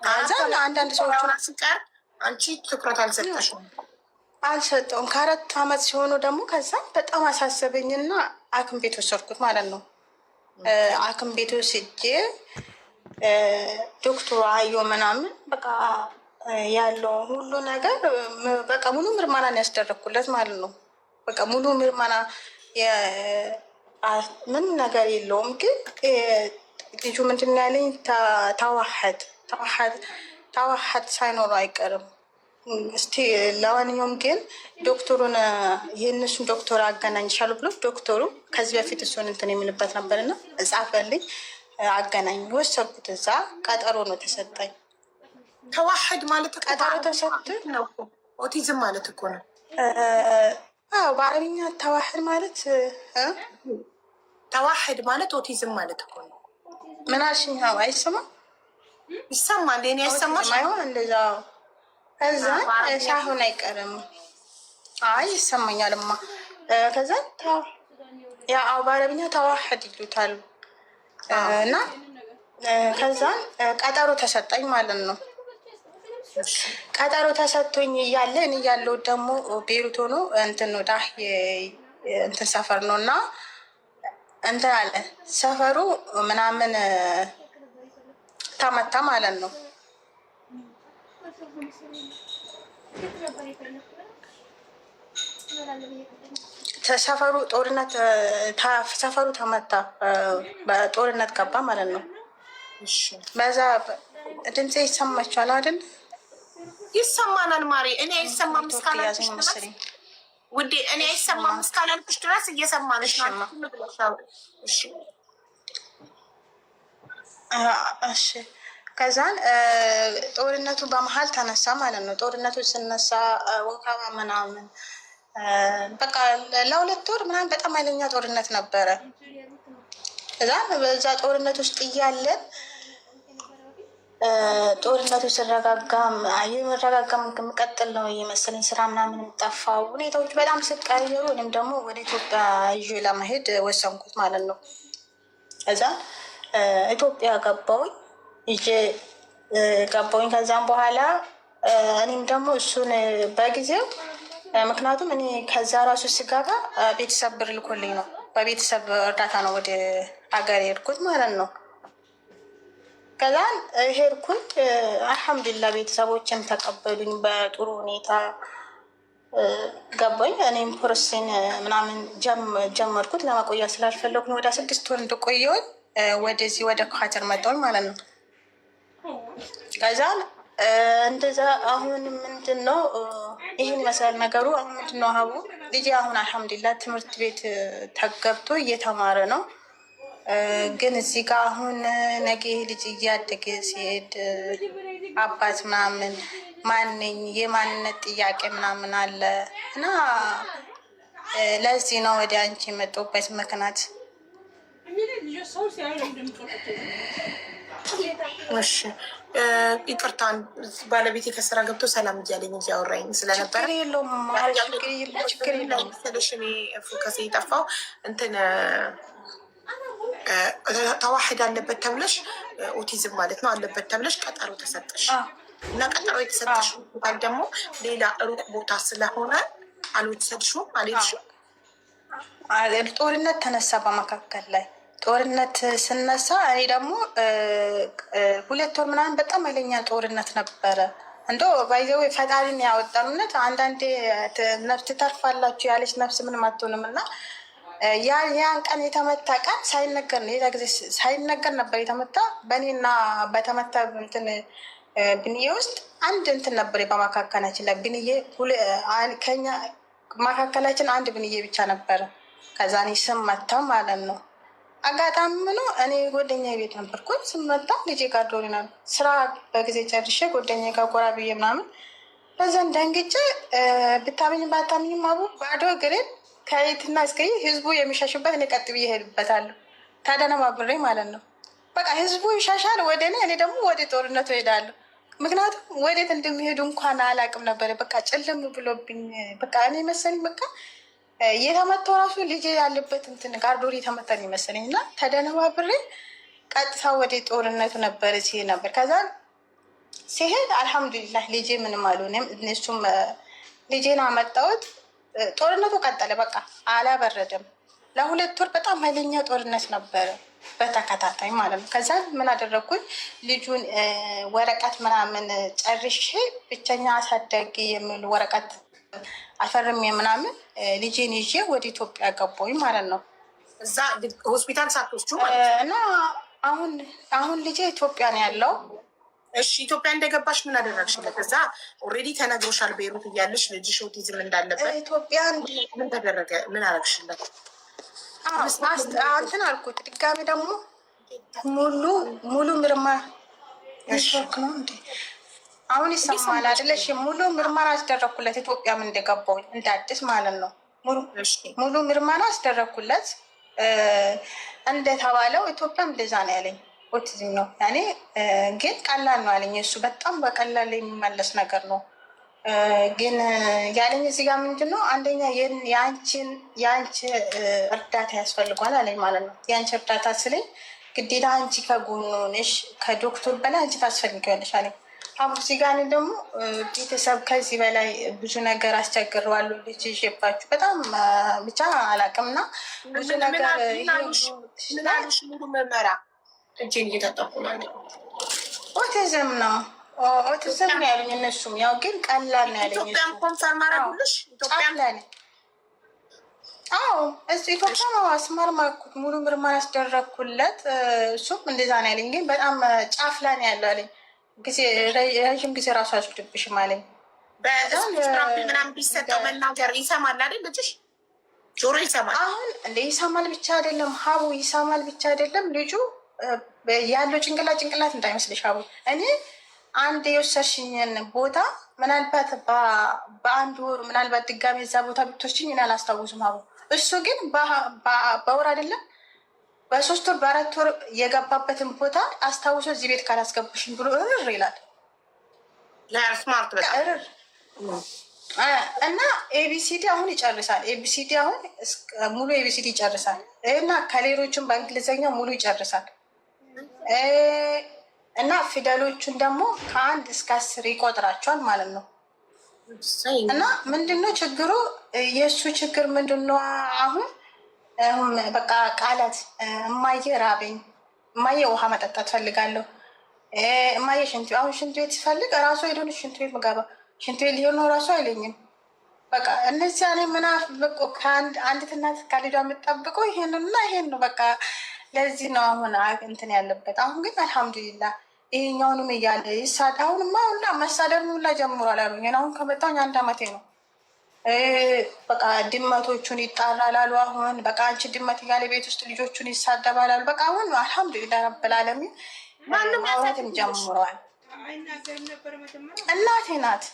ከዛ አንዳንድ ሰዎች ስቀር አንቺ ትኩረት አልሰጠውም። ከ4 ዓመት ሲሆኑ ደግሞ ከዛ በጣም አሳሰበኝና ሐኪም ቤት ወሰድኩት ማለት ነው። ሐኪም ቤት ወስጄ ዶክተሩ አዮ ምናምን በቃ ያለው ሁሉ ነገር በቃ ሙሉ ምርመራን ያስደረግኩለት ማለት ነው። በቃ ሙሉ ምርመራ ምን ነገር የለውም። ግን ልጁ ምንድን ያለኝ ተዋሐድ ሳይኖሩ አይቀርም። እስቲ ለማንኛውም ግን ዶክተሩን የእነሱን ዶክተር አገናኝሻለሁ ብሎ ዶክተሩ ከዚህ በፊት እሱን እንትን የሚልበት ነበርና ጻፈልኝ። አገናኝ ወሰድኩት። እዛ ቀጠሮ ነው ተሰጠኝ። ተዋሐድ ማለት ቀጠሮ ተሰጠኝ ነው። ኦቲዝም ማለት እኮ ነው። በአረብኛ ተዋሕድ ማለት ተዋሕድ ማለት ኦቲዝም ማለት እኮ ነው። ምን አልሽኝ? አይሰማም? ይሰማል። እኔ አይሰማሽ? አይሆን እንደዛ ከዛ ሳይሆን አይቀርም። ይሰማኛልማ። ከዛ በአረብኛ ተዋሕድ ይሉታል። እና ከዛን ቀጠሮ ተሰጠኝ ማለት ነው። ቀጠሮ ተሰጥቶኝ እያለ እኔ ያለው ደግሞ ቤሩት ሆኖ እንትን ነው ዳህ እንትን ሰፈር ነው እና እንትን አለ ሰፈሩ ምናምን ተመታ ማለት ነው። ሰፈሩ ጦርነት ሰፈሩ ተመታ፣ በጦርነት ገባ ማለት ነው። በዛ ድምፄ ይሰማችኋል አይደል? ይሰማናል ማሪ። እኔ አይሰማም እስካላልኩሽ ድረስ ውዴ፣ እኔ አይሰማም እስካላልኩሽ ድረስ እየሰማንሽ ነው። እሺ ከዛን ጦርነቱ በመሀል ተነሳ ማለት ነው። ጦርነቱ ስነሳ ወካማ ምናምን በቃ ለሁለት ወር ምናምን በጣም ኃይለኛ ጦርነት ነበረ። እዛን በዛ ጦርነት ውስጥ እያለን ጦርነቱ ስረጋጋም የመረጋጋም የምቀጥል ነው የመሰለኝ። ስራ ምናምን ጠፋው፣ ሁኔታዎች በጣም ስቀያየሩ እኔም ደግሞ ወደ ኢትዮጵያ ይዤ ለመሄድ ወሰንኩት ማለት ነው። እዛ ኢትዮጵያ ገባሁኝ ይዤ ገባሁኝ። ከዛም በኋላ እኔም ደግሞ እሱን በጊዜው ምክንያቱም እኔ ከዛ ራሱ ስገባ ቤተሰብ ብር ልኮልኝ ነው፣ በቤተሰብ እርዳታ ነው ወደ ሀገር የሄድኩት ማለት ነው። ከዛን ሄድኩኝ። አልሐምዱሊላህ ቤተሰቦችን ተቀበሉኝ በጥሩ ሁኔታ ገባኝ። እኔም ፕሮሰስን ምናምን ጀመርኩት። ለመቆያ ስላልፈለኩኝ ወደ 6 ወር እንደቆየሁኝ ወደዚህ ወደ ኳተር መጣሁኝ ማለት ነው። ከዛን እንደዛ አሁን ምንድን ነው ይህን ይመስላል ነገሩ። አሁን ምንድን ነው ሀቡ ልጄ አሁን አልሐምዱሊላህ ትምህርት ቤት ተገብቶ እየተማረ ነው። ግን እዚህ ጋር አሁን ነገ ልጅ እያደገ ሲሄድ አባት ምናምን ማንኝ የማንነት ጥያቄ ምናምን አለ እና ለዚህ ነው ወደ አንቺ የመጣሁበት ምክንያት። እሺ ይቅርታ፣ ባለቤቴ ከስራ ገብቶ ሰላም እያለኝ እያወራኝ ስለነበረ ችግር የለውም። እኔ ፎከስ የጠፋው እንትን ተዋሕድ አለበት ተብለሽ ኦቲዝም ማለት ነው አለበት ተብለሽ ቀጠሮ ተሰጠሽ እና ቀጠሮ የተሰጠሽ ባል ደግሞ ሌላ ሩቅ ቦታ ስለሆነ አልወሰድሽውም፣ አልሄድሽም። ጦርነት ተነሳ በመካከል ላይ ጦርነት ስነሳ እኔ ደግሞ 2 ወር ምናምን በጣም ኃይለኛ ጦርነት ነበረ። እንዶ ባይዘው ፈጣሪን ያወጣኑነት አንዳንዴ ነፍስ ትተርፋላችሁ ያለች ነፍስ ምንም አትሆንም እና ያን ቀን የተመታ ቀን ሳይነገር ነው። የዛ ጊዜ ሳይነገር ነበር የተመታ። በእኔና በተመታ እንትን ብንዬ ውስጥ አንድ እንትን ነበር በመካከላችን ላይ ብንዬ ከኛ መካከላችን አንድ ብንዬ ብቻ ነበረ። ከዛ እኔ ስመታ ማለት ነው አጋጣሚ ነው እኔ ጓደኛ ቤት ነበርኩኝ። ስመታ ልጄ ጋር ዶሪናል ስራ በጊዜ ጨርሼ ጓደኛ ጋር ጎራ ብዬ ምናምን በዛን ደንግጬ ብታምኝ ባታምኝም አቡ ባዶ እግሬን ከየትና እስከ ህዝቡ የሚሻሽበት እኔ ቀጥ ብዬ እሄድበታለሁ። ታደነባብሬ ማለት ነው። በቃ ህዝቡ ይሻሻል ወደ እኔ ደግሞ ወደ ጦርነቱ እሄዳለሁ። ምክንያቱም ወዴት እንደሚሄዱ እንኳን አላውቅም ነበር። በቃ ጨለም ብሎብኝ በቃ እኔ መሰለኝ በቃ የተመታው ራሱ ልጄ ያለበት እንትን ጋርዶር የተመታን ይመስለኝ እና ተደነባብሬ ቀጥታ ወደ ጦርነቱ ነበር ሲሄድ ነበር። ከዛ ሲሄድ አልሐምዱሊላህ ልጄ ምንም አልሆነም። እነሱም ልጄን አመጣሁት። ጦርነቱ ቀጠለ። በቃ አላበረደም። ለ2 ወር በጣም ኃይለኛ ጦርነት ነበረ በተከታታይ ማለት ነው። ከዛ ምን አደረግኩኝ ልጁን ወረቀት ምናምን ጨርሼ ብቸኛ አሳዳጊ የሚሉ ወረቀት አፈርሜ ምናምን ልጄን ይዤ ወደ ኢትዮጵያ ገባሁኝ ማለት ነው። እዛ ሆስፒታል ሳትወስጂው ማለት ነው? እና አሁን ልጄ ኢትዮጵያ ነው ያለው። እሺ ኢትዮጵያ እንደገባሽ ምን አደረግሽለት? እዛ ኦልሬዲ ተነግሮሻል ቤይሩት እያለሽ ልጅሽ ኦቲዝም እንዳለበት። ኢትዮጵያ ምን ተደረገ? ምን አደረግሽለት? እንትን አልኩት። ድጋሚ ደግሞ ሙሉ ምርመራ ነው እንዴ? አሁን ይሰማል አይደለሽ? ሙሉ ምርመራ አስደረግኩለት። ኢትዮጵያም እንደገባሁኝ እንደ አዲስ ማለት ነው። ሙሉ ምርመራ አስደረግኩለት። እንደተባለው ኢትዮጵያም እንደዛ ነው ያለኝ። ኦቲዝም ነው ያኔ፣ ግን ቀላል ነው ያለኝ። እሱ በጣም በቀላል የሚመለስ ነገር ነው። ግን ያለኝ እዚህ ጋር ምንድን ነው አንደኛ የአንቺ እርዳታ ያስፈልጓል አለኝ ማለት ነው። የአንቺ እርዳታ ስለኝ ግዴታ አንቺ ከጎኑ ነሽ፣ ከዶክተር በላይ አንቺ ታስፈልጊያለሽ አለኝ። አቡዚ ጋር ደግሞ ቤተሰብ ከዚህ በላይ ብዙ ነገር አስቸግረዋለሁ። ልጅ ይዤባችሁ በጣም ብቻ አላውቅም እና ብዙ ነገር ምናልሽ ሙሉ መመራ እጄን እየታጠፉ ነው። ኦቲዝም ነው ኦቲዝም ነው ያሉኝ እነሱም። ያው ግን ቀላል ነው ያለኝ። ኢትዮጵያን ኮንፈርም አደረጉልሽ? ኢትዮጵያን ላይ አዎ እዚህ ኢትዮጵያ አስመርመርኩት፣ ሙሉ ምርመራ አስደረግኩለት። እሱም እንደዛ ነው ያለኝ። ግን በጣም ጫፍ ላይ ነው ያለው አለኝ። ጊዜ ረዥም ጊዜ ራሱ አስወድብሽም አለኝ። በስራፊ ምናምን ቢሰጠው መናገር ይሰማል አይደል? ልጅሽ ጆሮ ይሰማል። አሁን እንደ ይሰማል ብቻ አይደለም ሀቡ፣ ይሰማል ብቻ አይደለም ልጁ ያለው ጭንቅላት እንዳይመስልሽ ሀቡ። እኔ አንድ የወሰድሽኝን ቦታ ምናልባት በአንድ ወር ምናልባት ድጋሜ እዛ ቦታ ብትወስጂኝ እኔ አላስታውስም ሀቡ። እሱ ግን በወር አይደለም በ3 ወር በ4 ወር የገባበትን ቦታ አስታውሶ እዚህ ቤት ካላስገባሽን ብሎ እርር ይላል። ስማርት እርር እና ኤቢሲዲ አሁን ይጨርሳል። ኤቢሲዲ አሁን ሙሉ ኤቢሲዲ ይጨርሳል እና ከሌሎቹም በእንግሊዝኛ ሙሉ ይጨርሳል እና ፊደሎቹን ደግሞ ከ1 እስከ 10 ይቆጥራቸዋል ማለት ነው። እና ምንድነው ችግሩ? የእሱ ችግር ምንድነው? አሁን በቃ ቃላት እማዬ ራበኝ፣ እማዬ ውሃ መጠጣት ፈልጋለሁ፣ እማዬ አሁን ሽንት ቤት ሲፈልግ ራሱ ሄዶን ሽንት ቤት ምገባ ሽንት ቤት ሊሆን ነው ራሱ አይለኝም። በቃ እነዚያ እኔ ምናፍቅ አንዲት እናት ከልጇ የምጠብቀው ይሄንና ይሄን ነው። በቃ ለዚህ ነው አሁን እንትን ያለበት። አሁን ግን አልሐምዱሊላ ይሄኛውንም እያለ አሁንማ ሁላ መሳደብ ሁላ ጀምሯል አሉኝ። አሁን ከመጣሁኝ 1 ዓመቴ ነው። በቃ ድመቶቹን ይጣራል አሉ። አሁን በቃ አንቺ ድመት እያለ ቤት ውስጥ ልጆቹን ይሳደባል አሉ። በቃ አሁን አልሐምዱሊላ ረብል ዓለሚን ማውራትም ጀምረዋል። እናቴ ናት።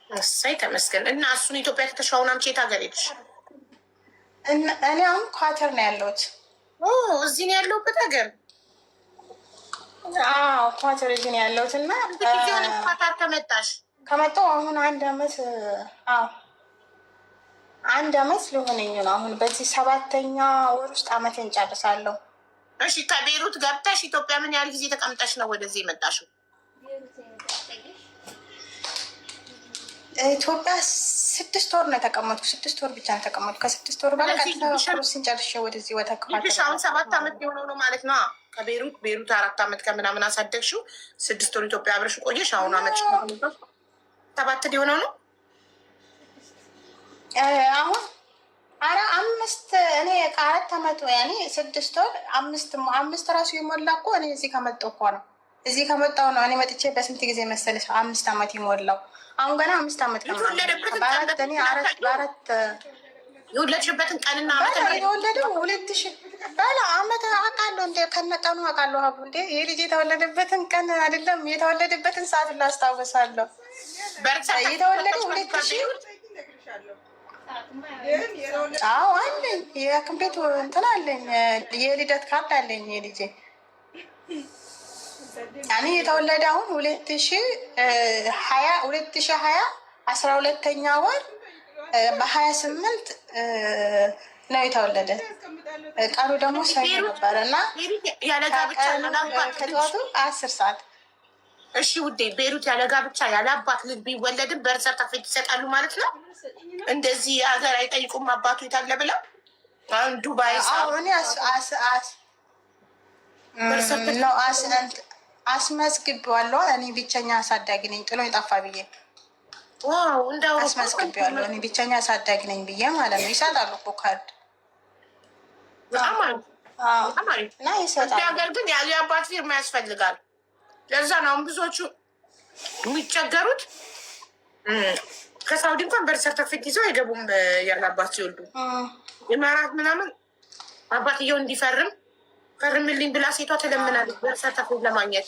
እሰይ ተመስገን። እና እሱን ኢትዮጵያ ከተሻውን አምጪ የት ሀገር ሄድሽ? እኔ አሁን ኳተር ነው ያለሁት። እዚህ ነው ያለሁበት ሀገር። ኳተር እዚህ ነው ያለሁት እና ኳታር ከመጣሁ አሁን 1 ዓመት 1 ዓመት ሊሆነኝ ነው። አሁን በዚህ 7ኛ ወር ውስጥ ዓመቴን ጨርሳለሁ። እሺ ከቤሩት ገብተሽ ኢትዮጵያ ምን ያህል ጊዜ ተቀምጠሽ ነው ወደዚህ የመጣሽው? ኢትዮጵያ 6 ወር ነው የተቀመጥኩ። 6 ወር ብቻ ነው የተቀመጥኩ። ከ6 ወር በላይ ቀጥታ ጨርሼ ወደዚህ ወተክፋት። አሁን 7 ዓመት የሆነው ነው ማለት ነው። ከቤሩት 4 ዓመት ከምናምን አሳደግሽው፣ 6 ወር ኢትዮጵያ አብረሽ ቆየሽ። አሁን አመት 7 የሆነው ነው። አሁን 5 እኔ ከ4 ዓመት ያኔ 6 ወር 5 ራሱ የሞላ እኮ እኔ እዚህ ከመጣሁ እኮ ነው። እዚህ ከመጣሁ ነው እኔ መጥቼ በስንት ጊዜ መሰለሽ 5 ዓመት የሞላው። አሁን ገና 5 ዓመት የወለድሽበትን ቀንና የወለደው 2000 በላ ዓመት አውቃለሁ። እንደ ከነቀኑ አውቃለሁ። ሀቡ እንደ የልጅ የተወለደበትን ቀን አይደለም የተወለደበትን ሰዓት ላስታውሳለሁ። የተወለደው 2000 አለኝ። የሐኪም ቤት እንትን አለኝ። የልደት ካርድ አለኝ የልጄ። እኔ የተወለደ አሁን 2020 12ኛ ወር በ28 ነው የተወለደ። ቀኑ ደግሞ ሰኞ ነበረ እና ከጠዋቱ 10 ሰዓት። እሺ ውዴ፣ ቤሩት ያለ ጋብቻ ያለ አባት ልጅ ቢወለድም በርዝ ሰርተፍኬት ይሰጣሉ ማለት ነው? እንደዚህ ሀገር አይጠይቁም አባቱ የታለ ብለው? አሁን ዱባይ አስመዝግቤዋለሁ። እኔ ብቸኛ አሳዳጊ ነኝ ጥሎኝ ጠፋ ብዬ አስመዝግቤዋለሁ። እኔ ብቸኛ አሳዳጊ ነኝ ብዬ ማለት ነው። ይሰጣሉ እኮ ካርድ እና ይሰጣሉ። ሀገር ግን ያለ አባት ፊርማ ያስፈልጋል። ለዛ ነው አሁን ብዙዎቹ የሚቸገሩት። ከሳውዲ እንኳን በር ሰርተፊኬት ይዘው አይገቡም ያለ አባት ሲወልዱ። ኢማራት ምናምን አባትየው እንዲፈርም ፈርምልኝ ብላ ሴቷ ትለምናለች በር ሰርተፊኬት ለማግኘት።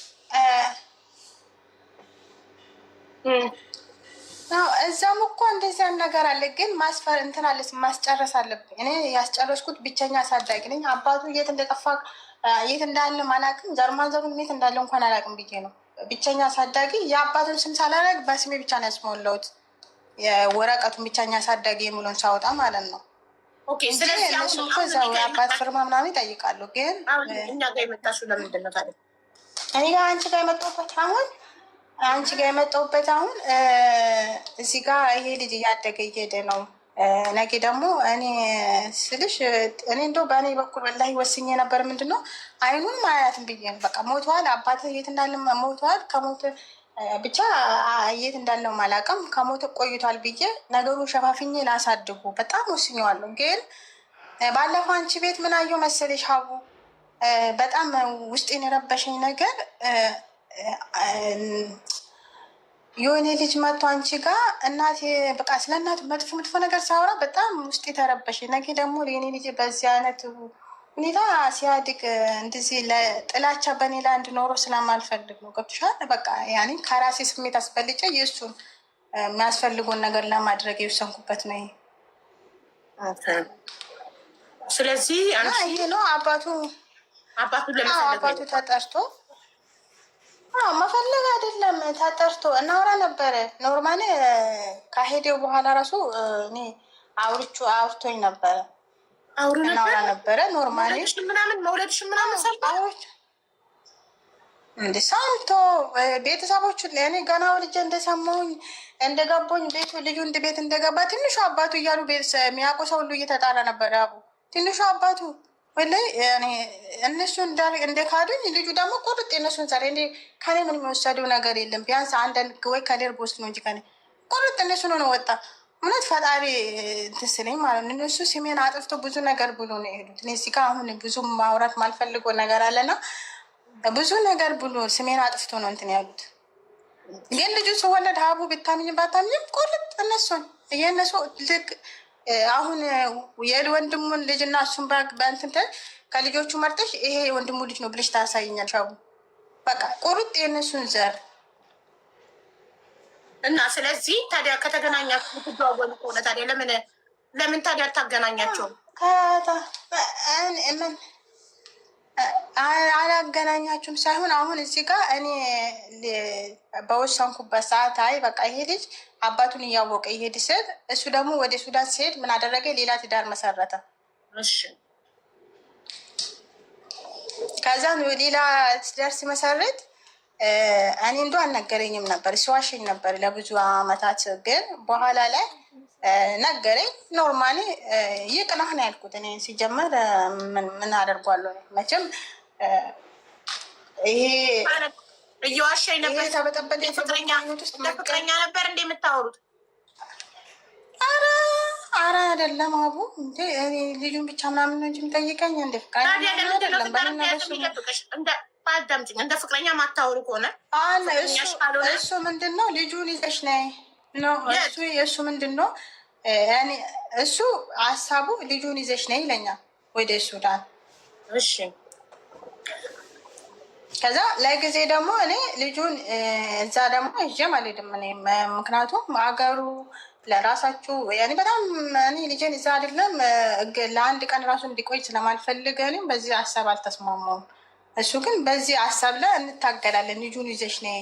እዛም እኮ እንደዚያ ነገር አለ። ግን ማስፈር እንትን አለ ማስጨረስ አለብኝ። እኔ ያስጨረስኩት ብቸኛ አሳዳጊ ነኝ። አባቱ የት እንደጠፋ የት እንዳለ አላውቅም። ዘርማን ዘሩን የት እንዳለ እንኳን አላውቅም ብዬ ነው ብቸኛ አሳዳጊ። የአባቱን ስም ሳላደርግ በስሜ ብቻ ነው ያስሞላሁት። የወረቀቱን ብቸኛ አሳዳጊ የሚለውን ሳወጣ ማለት ነው። ኦኬ። ስለዚህ እነሱ እኮ እዛው የአባት ፍርማ ምናምን ይጠይቃሉ። ግን እኛ ጋር የመጣሽው ለምንድን ነው ታዲያ? እኔ ጋር አንቺ ጋር የመጣሁበት አሁን እዚህ ጋር ይሄ ልጅ እያደገ እየሄደ ነው። ነገ ደግሞ እኔ ስልሽ እኔ እንደው በእኔ በኩል ወላሂ ወስኜ ነበር። ምንድን ነው አይኑን ማያትም ብዬ ነው። በቃ ሞተዋል፣ አባት የት እንዳለ ሞተዋል። ከሞተ ብቻ የት እንዳለው አላውቅም። ከሞተ ቆይቷል ብዬ ነገሩን ሸፋፍኜ ላሳድጉ በጣም ወስኜዋለሁ። ግን ባለፈው አንቺ ቤት ምን አየሁ መሰለሽ ሀቡ፣ በጣም ውስጤን የረበሸኝ ነገር የሆነ ልጅ መጥቶ አንቺ ጋር እናቴ በቃ ስለ እናቱ መጥፎ ነገር ሳወራ በጣም ውስጤ ተረበሽ። ነገ ደግሞ የኔ ልጅ በዚህ አይነት ሁኔታ ሲያድግ እንደዚህ ለጥላቻ በእኔ ላይ እንድኖረው ስለማልፈልግ ነው። ገብቶሻል? በቃ ያኔ ከራሴ ስሜት አስበልጬ የእሱን የሚያስፈልገውን ነገር ለማድረግ የወሰንኩበት ነው። ስለዚህ ይሄ ነው አባቱ ተጠርቶ መፈለግ አይደለም ተጠርቶ እናውራ ነበረ። ኖርማል ከሄደው በኋላ ራሱ እኔ አውርቶኝ ነበረ። እናውራ ነበረ ኖርማል ምናምን መውለድሽ ምናምን ሰልባዎች እንደ ሰምቶ ቤተሰቦቹ እኔ ገና ወልጄ እንደሰማሁኝ እንደገባኝ ቤቱ ልጁ እንደ ቤት እንደገባ ትንሹ አባቱ እያሉ የሚያውቁ ሰው ሁሉ እየተጣላ ነበረ። አቡ ትንሹ አባቱ ወላሂ እነሱ እንደ ካዱኝ ልጁ ደግሞ ቁርጥ የነሱን ዛሬ ከኔ ምን የሚወሰደው ነገር የለም። ቢያንስ አንዳንድ ወይ ከሌር ቦስት ነው እንጂ ከኔ ቁርጥ እነሱ ነው ወጣ። እውነት ፈጣሪ እንትን ስለኝ ማለት ነው። እነሱ ስሜን አጥፍቶ ብዙ ነገር ብሎ ነው የሄዱት። እኔ እዚህ ጋ አሁን ብዙ ማውራት ማልፈልገው ነገር አለና ብዙ ነገር ብሎ ስሜን አጥፍቶ ነው እንትን ያሉት። ግን ልጁ ስወለድ ሀቡ ብታምኝ ባታምኝም ቁርጥ እነሱን የእነሱ ልክ አሁን የወንድሙን ልጅ እና እሱን በእንትን ከልጆቹ መርጠሽ ይሄ የወንድሙ ልጅ ነው ብለሽ ታሳይኛል። ሻቡ በቃ ቁርጥ የእነሱን ዘር እና ስለዚህ ታዲያ ከተገናኛችሁ ትደዋወሉ ከሆነ ታዲያ ለምን ታዲያ አታገናኛቸውም? ምን አላገናኛችሁም ሳይሆን አሁን እዚህ ጋር እኔ በወሰንኩበት ሰዓት አይ በቃ ይሄ ልጅ አባቱን እያወቀ ይሄድ ስል እሱ ደግሞ ወደ ሱዳን ሲሄድ ምን አደረገ? ሌላ ትዳር መሰረተ። ከዛ ሌላ ትዳር ሲመሰረት እኔ እንዶ አልነገረኝም ነበር፣ ሲዋሸኝ ነበር ለብዙ አመታት። ግን በኋላ ላይ ነገረኝ። ኖርማሊ ይቅናህ ነው ያልኩት። እኔ ሲጀመር ምን አደርጓለሁ መቼም ይሄ እየዋሻኝ ነበር። ፍቅረኛ ነበር እንደ የምታወሩት? አረ አይደለም አቡ እንዴ እኔ ልጁን ብቻ ምናምን ነው እንጂ የምጠይቀኝ እንደ ፍቅረኛ አዳምጪኝ። እንደ ፍቅረኛ ማታወሩ ከሆነ እሱ ምንድን ነው ልጁን ይዘሽ ነይ ነው እሱ የእሱ ምንድን ነው እሱ ሀሳቡ ልጁን ይዘሽ ነይ ይለኛል ወደ ሱዳን። እሺ ከዛ ለጊዜ ደግሞ እኔ ልጁን እዛ ደግሞ ይዤም አልሄድም። እኔ ምክንያቱም አገሩ ለራሳችሁ ያኔ በጣም እኔ ልጄን እዛ አይደለም ለአንድ ቀን ራሱ እንዲቆይ ስለማልፈልግ እኔም በዚህ ሀሳብ አልተስማማውም። እሱ ግን በዚህ ሀሳብ ላይ እንታገላለን። ልጁን ይዘሽ ነይ፣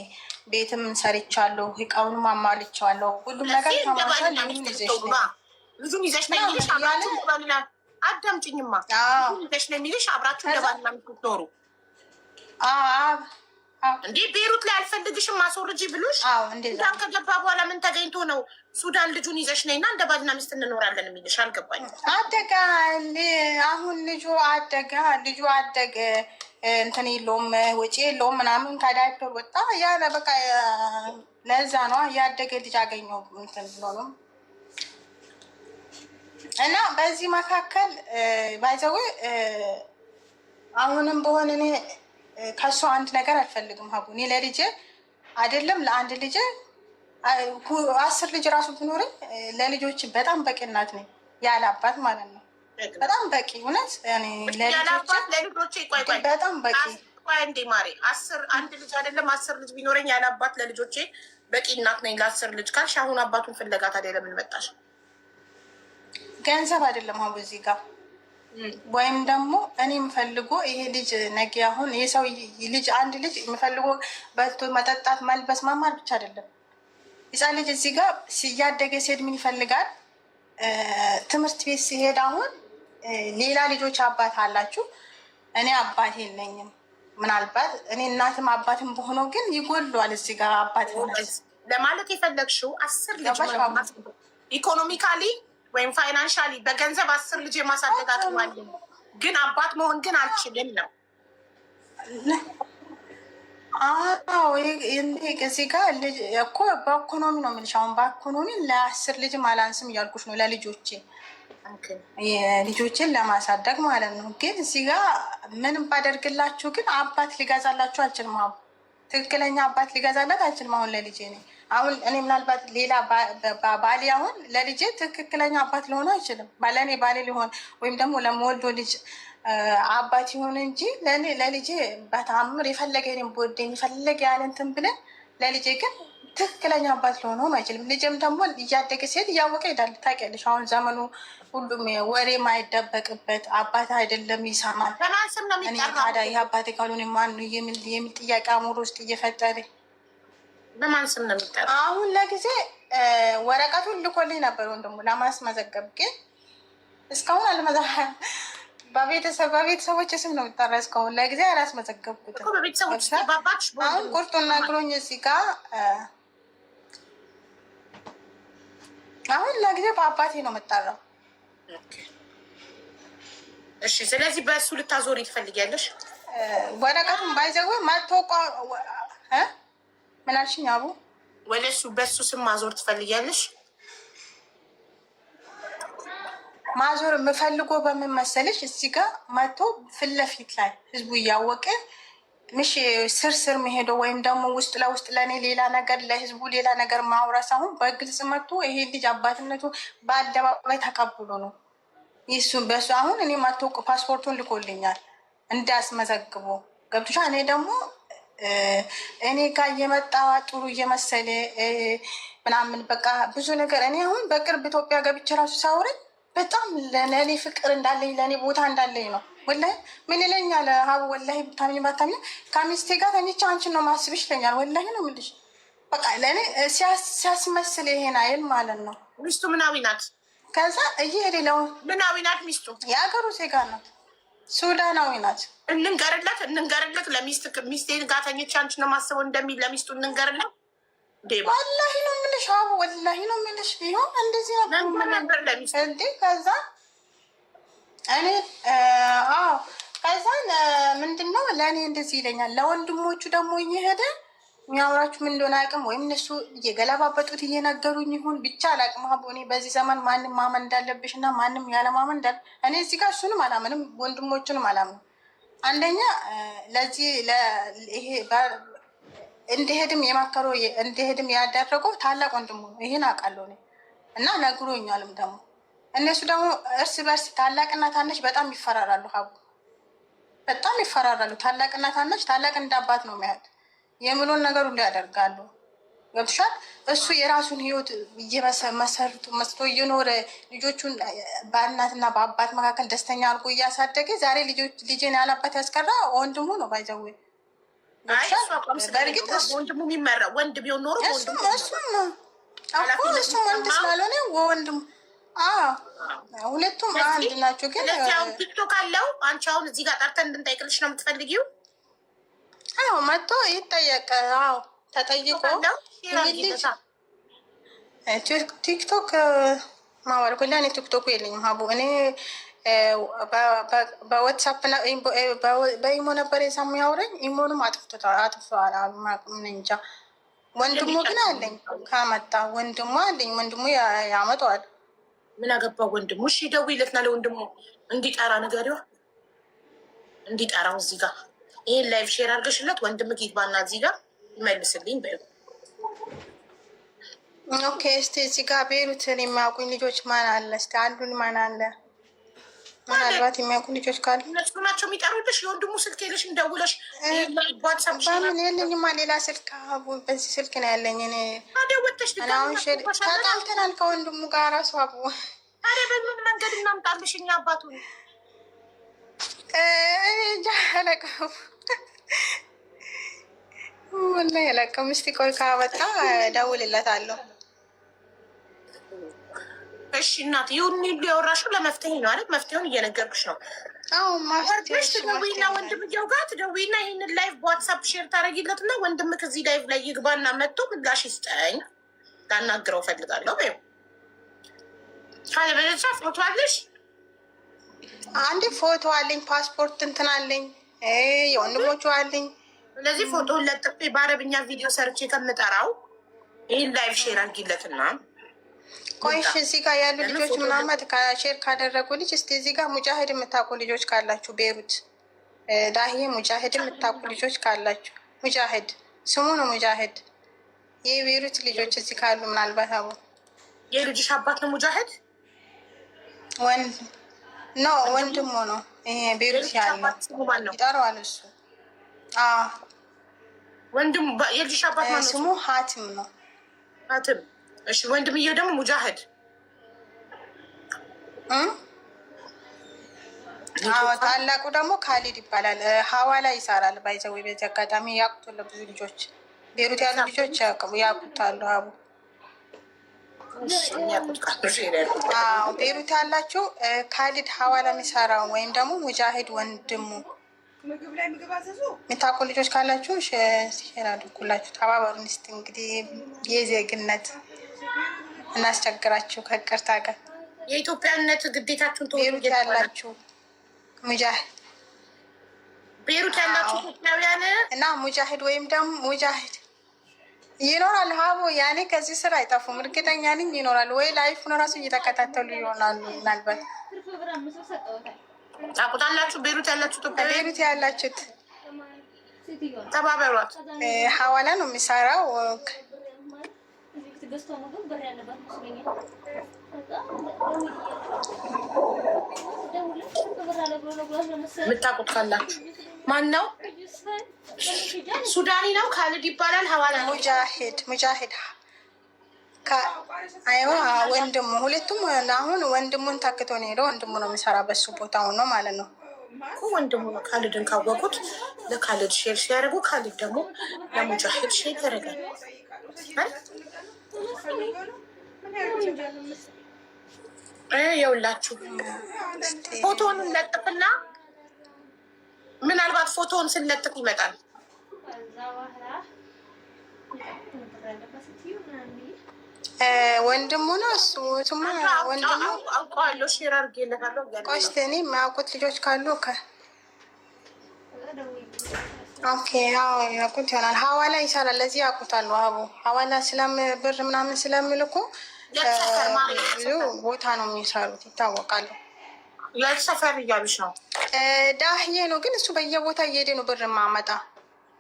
ቤትም ሰርቻለሁ፣ እቃውንም አሟልቼዋለሁ፣ ሁሉም ነገር ተሟልቷል። ልጁን ይዘሽ ነይ፣ ልጁን ይዘሽ ነይ የሚልሽ አብራችሁ ባልና አዳምጪኝማ፣ ልጁን ይዘሽ ነይ የሚልሽ አብራችሁ እንደባልና የምትኖሩ እንዴ ቤሩት ላይ አልፈልግሽም አስወርጂ ብሉሽ ሱዳን ከገባ በኋላ ምን ተገኝቶ ነው ሱዳን ልጁን ይዘሽ ነይ እና እንደ ባልና ሚስት እንኖራለን የሚልሽ? አልገባኝም። አደጋ አሁን ልጁ አደገ እንትን የለውም ወጪ የለውም ምናምን ከዳይፐር ወጣ ያለ በቃ ለዛ ነው ያደገ ልጅ አገኘው እንትን ብሎ ነው። እና በዚህ መካከል ባይዘው አሁንም በሆነ እኔ ከሱ አንድ ነገር አልፈልግም። ሀቡ እኔ ለልጄ አይደለም ለአንድ ልጄ 10 ልጅ ራሱ ብኖረኝ ለልጆች በጣም በቂ እናት ነኝ፣ ያለ አባት ማለት ነው። በጣም በቂ እውነት ለልጆቼ በጣም በቂ እንዴ ማሬ 1 ልጅ አይደለም 10 ልጅ ቢኖረኝ ያለ አባት ለልጆቼ በቂ እናት ነኝ ለ10 ልጅ ካልሽ አሁን አባቱን ፍለጋ ታዲያ ለምን መጣሽ? ገንዘብ አይደለም ሀቡ እዚህ ጋር ወይም ደግሞ እኔ የምፈልጎ ይሄ ልጅ ነገ አሁን የሰው ልጅ አንድ ልጅ የምፈልጎ በልቶ መጠጣት መልበስ መማር ብቻ አይደለም። ህፃን ልጅ እዚህ ጋር ሲያደገ ሲሄድ ምን ይፈልጋል? ትምህርት ቤት ሲሄድ አሁን ሌላ ልጆች አባት አላችሁ፣ እኔ አባት የለኝም። ምናልባት እኔ እናትም አባትም በሆነው ግን ይጎሏል። እዚህ ጋር አባት ለማለት የፈለግሽው 10 ልጅ ኢኮኖሚካሊ ወይም ፋይናንሻሊ በገንዘብ 10 ልጅ የማሳደግ አቅም አለኝ፣ ግን አባት መሆን ግን አልችልም ነው። አዎ እዚህ ጋር ልጅ እኮ በኢኮኖሚ ነው የምልሽ። አሁን በኢኮኖሚ ለ10 ልጅም አላንስም እያልኩሽ ነው፣ ለልጆቼ ልጆችን ለማሳደግ ማለት ነው። ግን እዚህ ጋር ምንም ባደርግላችሁ ግን አባት ሊገዛላችሁ አልችልም። አሁን ትክክለኛ አባት ሊገዛላት አልችልም። አሁን ለልጄ ነ አሁን እኔ ምናልባት ሌላ ባሌ አሁን ለልጄ ትክክለኛ አባት ሊሆኑ አይችልም። ለእኔ ባሌ ሊሆን ወይም ደግሞ ለመወልዶ ልጅ አባት ይሆን እንጂ ለልጄ በታምር የፈለገ ቦደኝ የፈለገ ያለንትን ብለን ለልጄ ግን ትክክለኛ አባት ሊሆን አይችልም። ልጅም ደግሞ እያደገ ሲሄድ እያወቀ ይሄዳል። ታውቂያለሽ አሁን ዘመኑ ሁሉም ወሬ ማይደበቅበት አባት አይደለም ይሰማል። እኔ ታዲያ ይህ አባቴ ካልሆነ ማን ነው የሚል ጥያቄ አእምሮ ውስጥ እየፈጠረ በማን ስም ነው የሚጠራው? አሁን ለጊዜ ወረቀቱን ልኮልኝ ነበር ወንድሙ ለማስመዘገብ፣ ግን እስካሁን በቤተሰቦች ስም ነው የሚጠራ። እስካሁን ለጊዜ አላስመዘገብኩትም። አሁን ቁርጡን ነግሮኝ እዚህ ጋር አሁን ለጊዜ በአባቴ ነው የምጠራው። እሺ፣ ስለዚህ በእሱ ልታዞሪ ትፈልጊያለሽ? ወረቀቱን ባይዘው መጥቶ ምን አልሽኝ? አቡ ወደ እሱ በእሱ ስም ማዞር ትፈልጊያለሽ? ማዞር የምፈልገው በምን መሰለሽ? እዚህ ጋር መጥቶ ፊት ለፊት ላይ ህዝቡ እያወቀ ምሽ ስር መሄደው ወይም ደግሞ ውስጥ ለውስጥ ለእኔ ሌላ ነገር ለህዝቡ ሌላ ነገር ማውራት ሳይሆን በግልጽ መጥቶ ይሄ ልጅ አባትነቱ በአደባባይ ተቀብሎ ነው ይሱን በሱ አሁን እኔ ማተውቅ ፓስፖርቱን ልኮልኛል እንዳስመዘግቦ ገብቶሻ። እኔ ደግሞ እኔ ጋር እየመጣ ጥሩ እየመሰለ ምናምን በቃ ብዙ ነገር እኔ አሁን በቅርብ ኢትዮጵያ ገብቼ ራሱ ሳውረኝ በጣም ለእኔ ፍቅር እንዳለኝ ለእኔ ቦታ እንዳለኝ ነው። ወላሂ ምን ይለኛል ሀቡ ወላሂ ብታምኝ ባታምኝ ከሚስቴ ጋር ተኝቼ አንቺን ነው ማስብሽ ይለኛል። ወላሂ ነው የምልሽ። በቃ ለእኔ ሲያስመስል ይሄን አይል ማለት ነው። ሚስቱ ምናዊ ናት። ከዛ እየሄደ ለው ምናዊ ናት ሚስቱ የሀገሩ ዜጋ ናት። ሱዳናዊ ናት። እንንገርለት ሚስቴ ጋር ተኝቼ አንቺን ነው ማስበው እንደሚል ለሚስቱ እንንገርለት። ወላሂ ነው የምልሽ ሀቡ ወላሂ ነው የምልሽ። ቢሆን እንደዚህ ነበር ለሚስቱ እንዴ ከዛ እኔ ከዛን ምንድን ነው ለእኔ እንደዚህ ይለኛል። ለወንድሞቹ ደግሞ እየሄደ የሚያወራችሁ ምን እንደሆነ አያውቅም። ወይም እነሱ እየገለባበጡት እየነገሩኝ ይሁን ብቻ አላውቅም። ሀቡ እኔ በዚህ ዘመን ማንም ማመን እንዳለብሽ እና ማንም ያለማመን እንዳለ እኔ እዚህ ጋር እሱንም አላምንም ወንድሞቹንም አላምንም። አንደኛ ለዚህ ይሄ እንዲሄድም የመከረው እንዲሄድም ያደረገው ታላቅ ወንድሙ ነው። ይሄን አውቃለሁ እኔ እና ነግሮኛልም ደግሞ እነሱ ደግሞ እርስ በርስ ታላቅና ታናሽ በጣም ይፈራራሉ። ሀቡ በጣም ይፈራራሉ። ታላቅና ታናሽ ታላቅ እንዳባት ነው የሚያዩት። የምሎን ነገር ሁሉ ያደርጋሉ። ገብቶሻል። እሱ የራሱን ህይወት እየመሰርቱ መስቶ እየኖረ ልጆቹን በእናትና በአባት መካከል ደስተኛ አድርጎ እያሳደገ ዛሬ ልጄን ያላባት ያስቀራ ወንድሙ ነው። ባይዘዌ በእርግጥ ወንድሙ የሚመራ ወንድ ቢሆን ኖሮ እሱም ወንድ ስላልሆነ ወንድሙ ሁለቱም አንድ ናቸው። ግን ቲክቶክ አለው። አንቺ አሁን እዚህ ጋር ጠርተን እንድንጠይቅልሽ ነው የምትፈልጊው? አዎ መጥቶ ይጠየቅ። አዎ ተጠይቆ ቲክቶክ ማዋል ኩላ እኔ ቲክቶኩ የለኝም ሀቡ። እኔ በዋትሳፕ በኢሞ ነበር የሳሙ ያውረኝ። ኢሞንም አጥፍተዋል። እንጃ ወንድሙ ግን አለኝ። ካመጣ ወንድሙ አለኝ። ወንድሙ ያመጣዋል። ምን አገባው ወንድሙ? እሺ ደውይለትና ለወንድሙ እንዲጠራ ንገሪዋ፣ እንዲጠራው እዚህ ጋር ይህን ላይቭ ሼር አድርገሽለት ወንድም ጊግባና እዚህ ጋር ይመልስልኝ በይው። ኦኬ እስቲ እዚህ ጋር ቤሩትን የሚያውቁኝ ልጆች ማን አለ? እስቲ አንዱን ማን አለ? ምናልባት የሚያውቁ ልጆች ካሉ እነሱ ናቸው የሚጠሩልሽ። የወንድሙ ስልክ የለሽም? ደውለሽ በምን የለኝማ፣ ሌላ ስልክ አቡ፣ በዚህ ስልክ ነው ያለኝ። እኔ አሁን ተጣልተናል ከወንድሙ ጋር ራሱ አቡ። ታዲያ በምን መንገድ እናምጣልሽ እኛ አባቱን? እንጃ አላውቅም፣ ወላሂ አላውቅም። እስቲ ቆይ ካመጣ እደውልለታለሁ። እሺ እናት ይሁን ሁሉ ያወራሽው ለመፍትሄ ነው አይደል? መፍትሄውን እየነገርኩሽ ነው። ወርደሽ ትደውይና ወንድምየው ጋር ትደውይና ይህንን ላይቭ በዋትሳፕ ሼር ታደርጊለትና ወንድም ከዚህ ላይቭ ላይ ይግባና መጥቶ ምላሽ ይስጠኝ፣ ላናግረው እፈልጋለሁ በይው። ካለበለዚያ ፎቶ አለሽ? አንዴ ፎቶ አለኝ፣ ፓስፖርት እንትን አለኝ፣ የወንድሞቹ አለኝ። ስለዚህ ፎቶውን ለጥፌ በአረብኛ ቪዲዮ ሰርቼ ከምጠራው ይህን ላይቭ ሼር አድርጊለትና ቆይሽ እዚህ ጋር ያሉ ልጆች ምናምን ሼር ካደረጉ ልጅ እስቲ እዚህ ጋር ሙጃሂድ የምታውቁ ልጆች ካላችሁ ቤሩት ዳህዬ ሙጃሂድ የምታውቁ ልጆች ካላችሁ ሙጃሂድ ስሙ ነው ሙጃሂድ የቤሩት ልጆች እዚህ ካሉ ምናልባት አቡ የልጅሽ አባት ነው ሙጃሂድ ወንድ ኖ ወንድሞ ነው ይሄ ቤሩት ያለው ይጠራዋል እሱ ወንድም የልጅሽ አባት ነው ስሙ ሀቲም ነው ሀቲም እሺ ወንድምዬው ደግሞ ሙጃሂድ ታላቁ ደግሞ ካሊድ ይባላል። ሀዋላ ይሰራል። ባይዘው በዚህ አጋጣሚ ያቁታል። ብዙ ልጆች ቤሩት ያሉ ልጆች ያቁታሉ። አቡ ቤሩት ያላችሁ ካሊድ ሀዋላ የሚሰራው ወይም ደግሞ ሙጃሂድ ወንድሙ የምታውቁ ልጆች ካላችሁ ሼር አድርጉላችሁ፣ ተባበሩን። እስኪ እንግዲህ የዜግነት እናስቸግራችሁ ከቅርታ ጋር የኢትዮጵያነት ግዴታችሁን ቤሩት ያላችሁ ሙጃሂድ ቤሩት ያላችሁ ኢትዮጵያውያን እና ሙጃሂድ ወይም ደግሞ ሙጃሂድ ይኖራል። ሀቦ ያኔ ከዚህ ስራ አይጠፉም፣ እርግጠኛ ነኝ ይኖራል። ወይ ላይፉን ራሱ እየተከታተሉ ይሆናሉ። ምናልባት ታውቁታላችሁ። ቤሩት ያላችሁ ኢትዮጵያውያን ቤሩት ያላችሁት ተባበሯት። ሀዋላ ነው የሚሰራው። የምታውቁት ካላችሁ ማን ነው? ሱዳኒ ነው፣ ካሊድ ይባላል። ሀዋላ ሙጃሂድ አይዋ ወንድሙ ሁለቱም አሁን ወንድሙን ታክቶ ነው ሄደው ወንድሙ ነው የሚሰራ በሱ ቦታ ሆኖ ማለት ነው። ወንድሙ ነው። ካሊድን ካወቁት ለካሊድ ሼር ሲያደርጉ ካሊድ ደግሞ ለሙጃሂድ ሼር ያደርጋል። የውላችሁ ፎቶውን እንለጥፍና ምናልባት ፎቶውን ስንለጥፍ ይመጣል። ወንድሙ ነው እሱ ስሙ ወንድሙ አውቀዋለሁ። ሼር አድርጌለታለሁ። ቆይ እስኪ እኔ የማያውቁት ልጆች ካሉ ኦኬ ያው ያውቁት ይሆናል። ሀዋላ ይሰራል። ለዚህ ያውቁታሉ። አቡ ሀዋላ ብር ምናምን ስለምልኩ ብዙ ቦታ ነው የሚሰሩት፣ ይታወቃሉ። የት ሰፈር እያሉሽ ነው? ዳህዬ ነው ግን እሱ በየቦታ እየሄደ ነው ብር ማመጣ።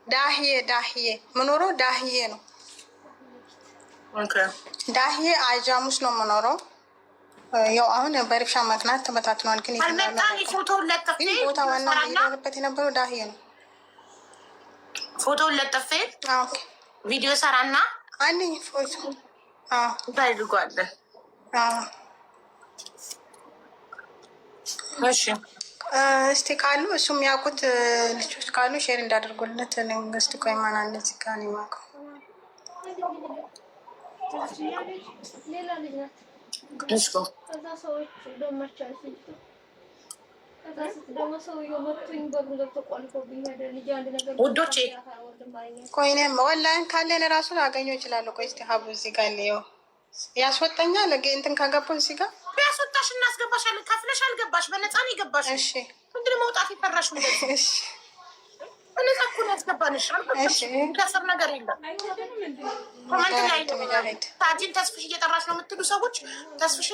ዳህዬ ምኖረው ዳህዬ ነው። ዳህዬ አጃሙስ ነው የምኖረው። ያው አሁን በርብሻ ምክንያት ተበታትኗል። ግን ቦታ ዋና እየኖርበት የነበረው ዳህዬ ነው። ፎቶውን ለጥፌ ቪዲዮ ሰራና አንድ ፎቶ ታድርጓለን። እሺ እስቲ ካሉ እሱ የሚያውቁት ልጆች ካሉ ሼር እንዳደርጉለት መንግስት ቆይ ማን አለ እዚህ ጋር ነው የማውቀው። ውዶቼ ቆይ እኔም ኦንላይን ካለን ራሱ ላገኘው ይችላሉ። ቆይ እስቲ ሀቡ እዚህ ጋር ሊየው ያስወጣኛል። እንትን ከገባሁ እዚህ ጋር ያስወጣሽ እናስገባሻለን። ከፍለሽ አልገባሽ፣ በነፃ ነው የገባሽ። እሺ ምንድን መውጣት የፈራሽ? እሺ በነፃ እኮ ነው ያስገባንሽ። ከስር ነገር የለም። ኮመንት ላይ ሳጂን ተስፍሽ እየጠራሽ ነው የምትሉ ሰዎች ተስፍሽ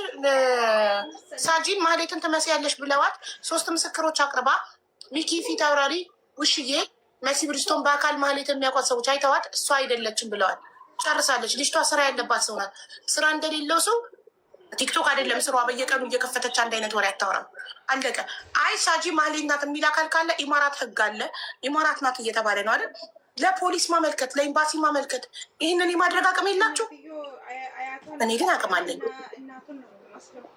ሳጂን ማህሌትን ትመስያለሽ ብለዋት 3 ምስክሮች አቅርባ ሚኪ ፊት አውራሪ ውሽዬ መሲ ብሪስቶን በአካል ማህሌትን የሚያውቋት ሰዎች አይተዋት እሷ አይደለችም ብለዋል። ጨርሳለች። ልጅቷ ስራ ያለባት ሰው ናት። ስራ እንደሌለው ሰው ቲክቶክ አይደለም ስሯ፣ በየቀኑ እየከፈተች አንድ አይነት ወሬ አታወራም። አለቀ። አይ ሳጂ ማህሌት ናት የሚል አካል ካለ ኢማራት ህግ አለ። ኢማራት ናት እየተባለ ነው አይደል? ለፖሊስ ማመልከት፣ ለኤምባሲ ማመልከት። ይህንን የማድረግ አቅም የላችሁ። እኔ ግን አቅም አለኝ።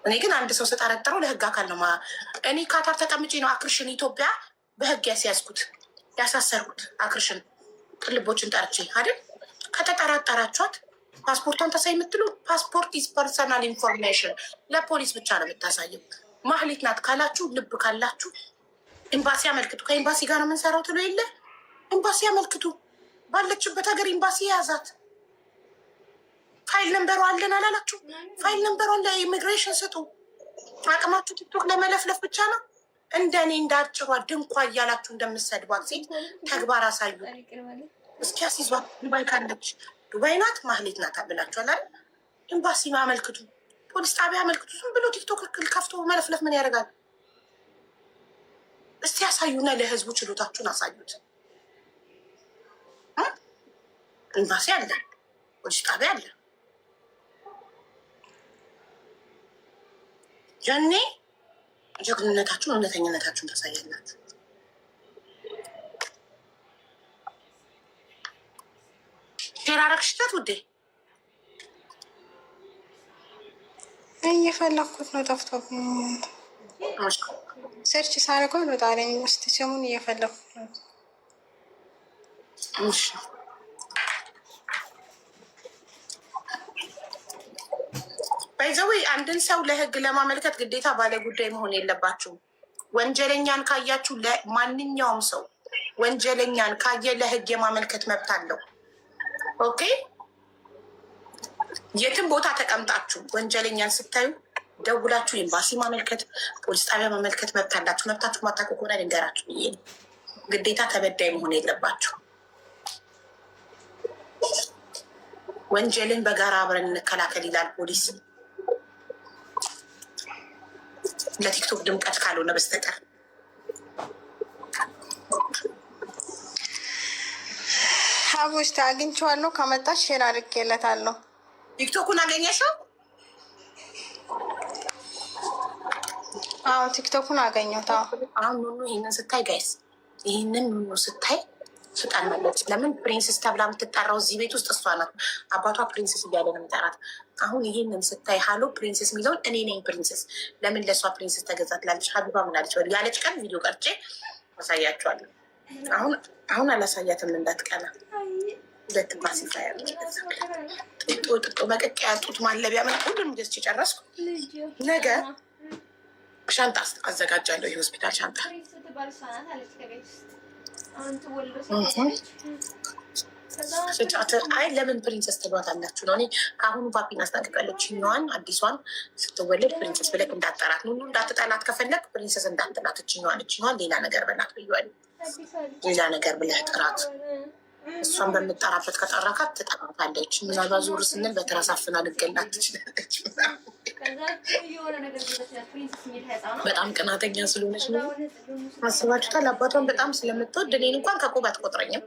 እኔ ግን አንድ ሰው ስጠረጥረው ለህግ አካል ነው። እኔ ካታር ተቀምጬ ነው አክርሽን ኢትዮጵያ በህግ ያስያዝኩት ያሳሰርኩት። አክርሽን ቅልቦችን ጠርቼ አይደል? ከተጠራጠራችኋት ፓስፖርቷን ታሳይ የምትሉ ፓስፖርት ኢዝ ፐርሰናል ኢንፎርሜሽን ለፖሊስ ብቻ ነው የምታሳየው። ማህሌት ናት ካላችሁ ልብ ካላችሁ ኤምባሲ አመልክቱ። ከኤምባሲ ጋር ነው የምንሰራው ትሎ የለ ኤምባሲ አመልክቱ። ባለችበት ሀገር ኤምባሲ የያዛት ፋይል ነንበሩ አለን አላላችሁ? ፋይል ነንበሯን ለኢሚግሬሽን ስጡ። አቅማችሁ ቲክቶክ ለመለፍለፍ ብቻ ነው። እንደኔ እንዳጭሯ ድንኳ እያላችሁ እንደምሰድቧት ሴት ተግባር አሳዩ። እስኪ አስይዟት። ዱባይ ካለች ዱባይ ናት ማህሌት ናት ብላችኋል አይደል? ኤምባሲ አመልክቱ፣ ፖሊስ ጣቢያ አመልክቱ። ዝም ብሎ ቲክቶክ ከፍቶ መለፍለፍ ምን ያደርጋል? እስቲ ያሳዩና ለህዝቡ ችሎታችሁን አሳዩት። ኤምባሲ አለ፣ ፖሊስ ጣቢያ አለ። ያኔ ጀግንነታችሁን እውነተኝነታችሁን ታሳያላችሁ። ሸራረክሽታት ውዴ እየፈለኩት ነው፣ ጠፍቶብኝ ሰርች ሳደርገው አልወጣልኝ። ውስጥ ስሙን እየፈለኩት ነው። ባይዘዌ አንድን ሰው ለህግ ለማመልከት ግዴታ ባለ ጉዳይ መሆን የለባችሁም። ወንጀለኛን ካያችሁ ማንኛውም ሰው ወንጀለኛን ካየ ለህግ የማመልከት መብት አለው። ኦኬ፣ የትም ቦታ ተቀምጣችሁ ወንጀለኛን ስታዩ ደውላችሁ ኤምባሲ ማመልከት፣ ፖሊስ ጣቢያ ማመልከት መብት አላችሁ። መብታችሁ ማታውቁ ከሆነ ልንገራችሁ ብዬ ነው። ግዴታ ተበዳይ መሆን የለባችሁ። ወንጀልን በጋራ አብረን እንከላከል ይላል ፖሊስ፣ ለቲክቶክ ድምቀት ካልሆነ በስተቀር። ውስጥ አግኝቼዋለሁ። ከመጣች ሼር አድርጌለታለሁ። ቲክቶኩን አገኘሽው? አዎ ቲክቶኩን አገኘሁት። አሁን ኑኑ ይህንን ስታይ ጋይስ፣ ይህንን ኑኑ ስታይ ፍጣን መለች። ለምን ፕሪንስስ ተብላ የምትጠራው እዚህ ቤት ውስጥ እሷ ናት። አባቷ ፕሪንስስ እያለ ነው የሚጠራት። አሁን ይህንን ስታይ ሀሎ ፕሪንስስ የሚለውን እኔ ነኝ ፕሪንስስ። ለምን ለእሷ ፕሪንስስ ተገዛ ትላለች? ሀቢባ ምናለች? ያለች ቀን ቪዲዮ ቀርጬ አሳያቸዋለሁ። አሁን አላሳያትም እንዳትቀና። ሁለት ማሲፋ ያለች ጥጦ መቀቂያ ጡት ማለቢያ ምን ሁሉንም ገዝቼ ጨረስኩ። ነገ ሻንጣ አዘጋጃለሁ። የሆስፒታል ሻንጣ ስጫት። አይ ለምን ፕሪንሰስ ትሏት አላችሁ ነው። እኔ ከአሁኑ ፓፒን አስጠንቅቃለሁ። ችኛዋን አዲሷን ስትወለድ ፕሪንሰስ ብለህ እንዳጠራት ኑኑ። እንዳትጠላት ከፈለግ ፕሪንሰስ እንዳትላት። ችኛዋን ሌላ ነገር በላት ብያለሁ። ሌላ ነገር ብለህ ጥራት። እሷን በምጠራበት ከጠራካት ትጠራታለች። ምናልባት ዞር ስንል በተራሳፍና ልገላት ትችላለች። በጣም ቅናተኛ ስለሆነች ነው። አስባችሁታል? አባቷን በጣም ስለምትወድ እኔን እንኳን ከቁብ አትቆጥረኝም።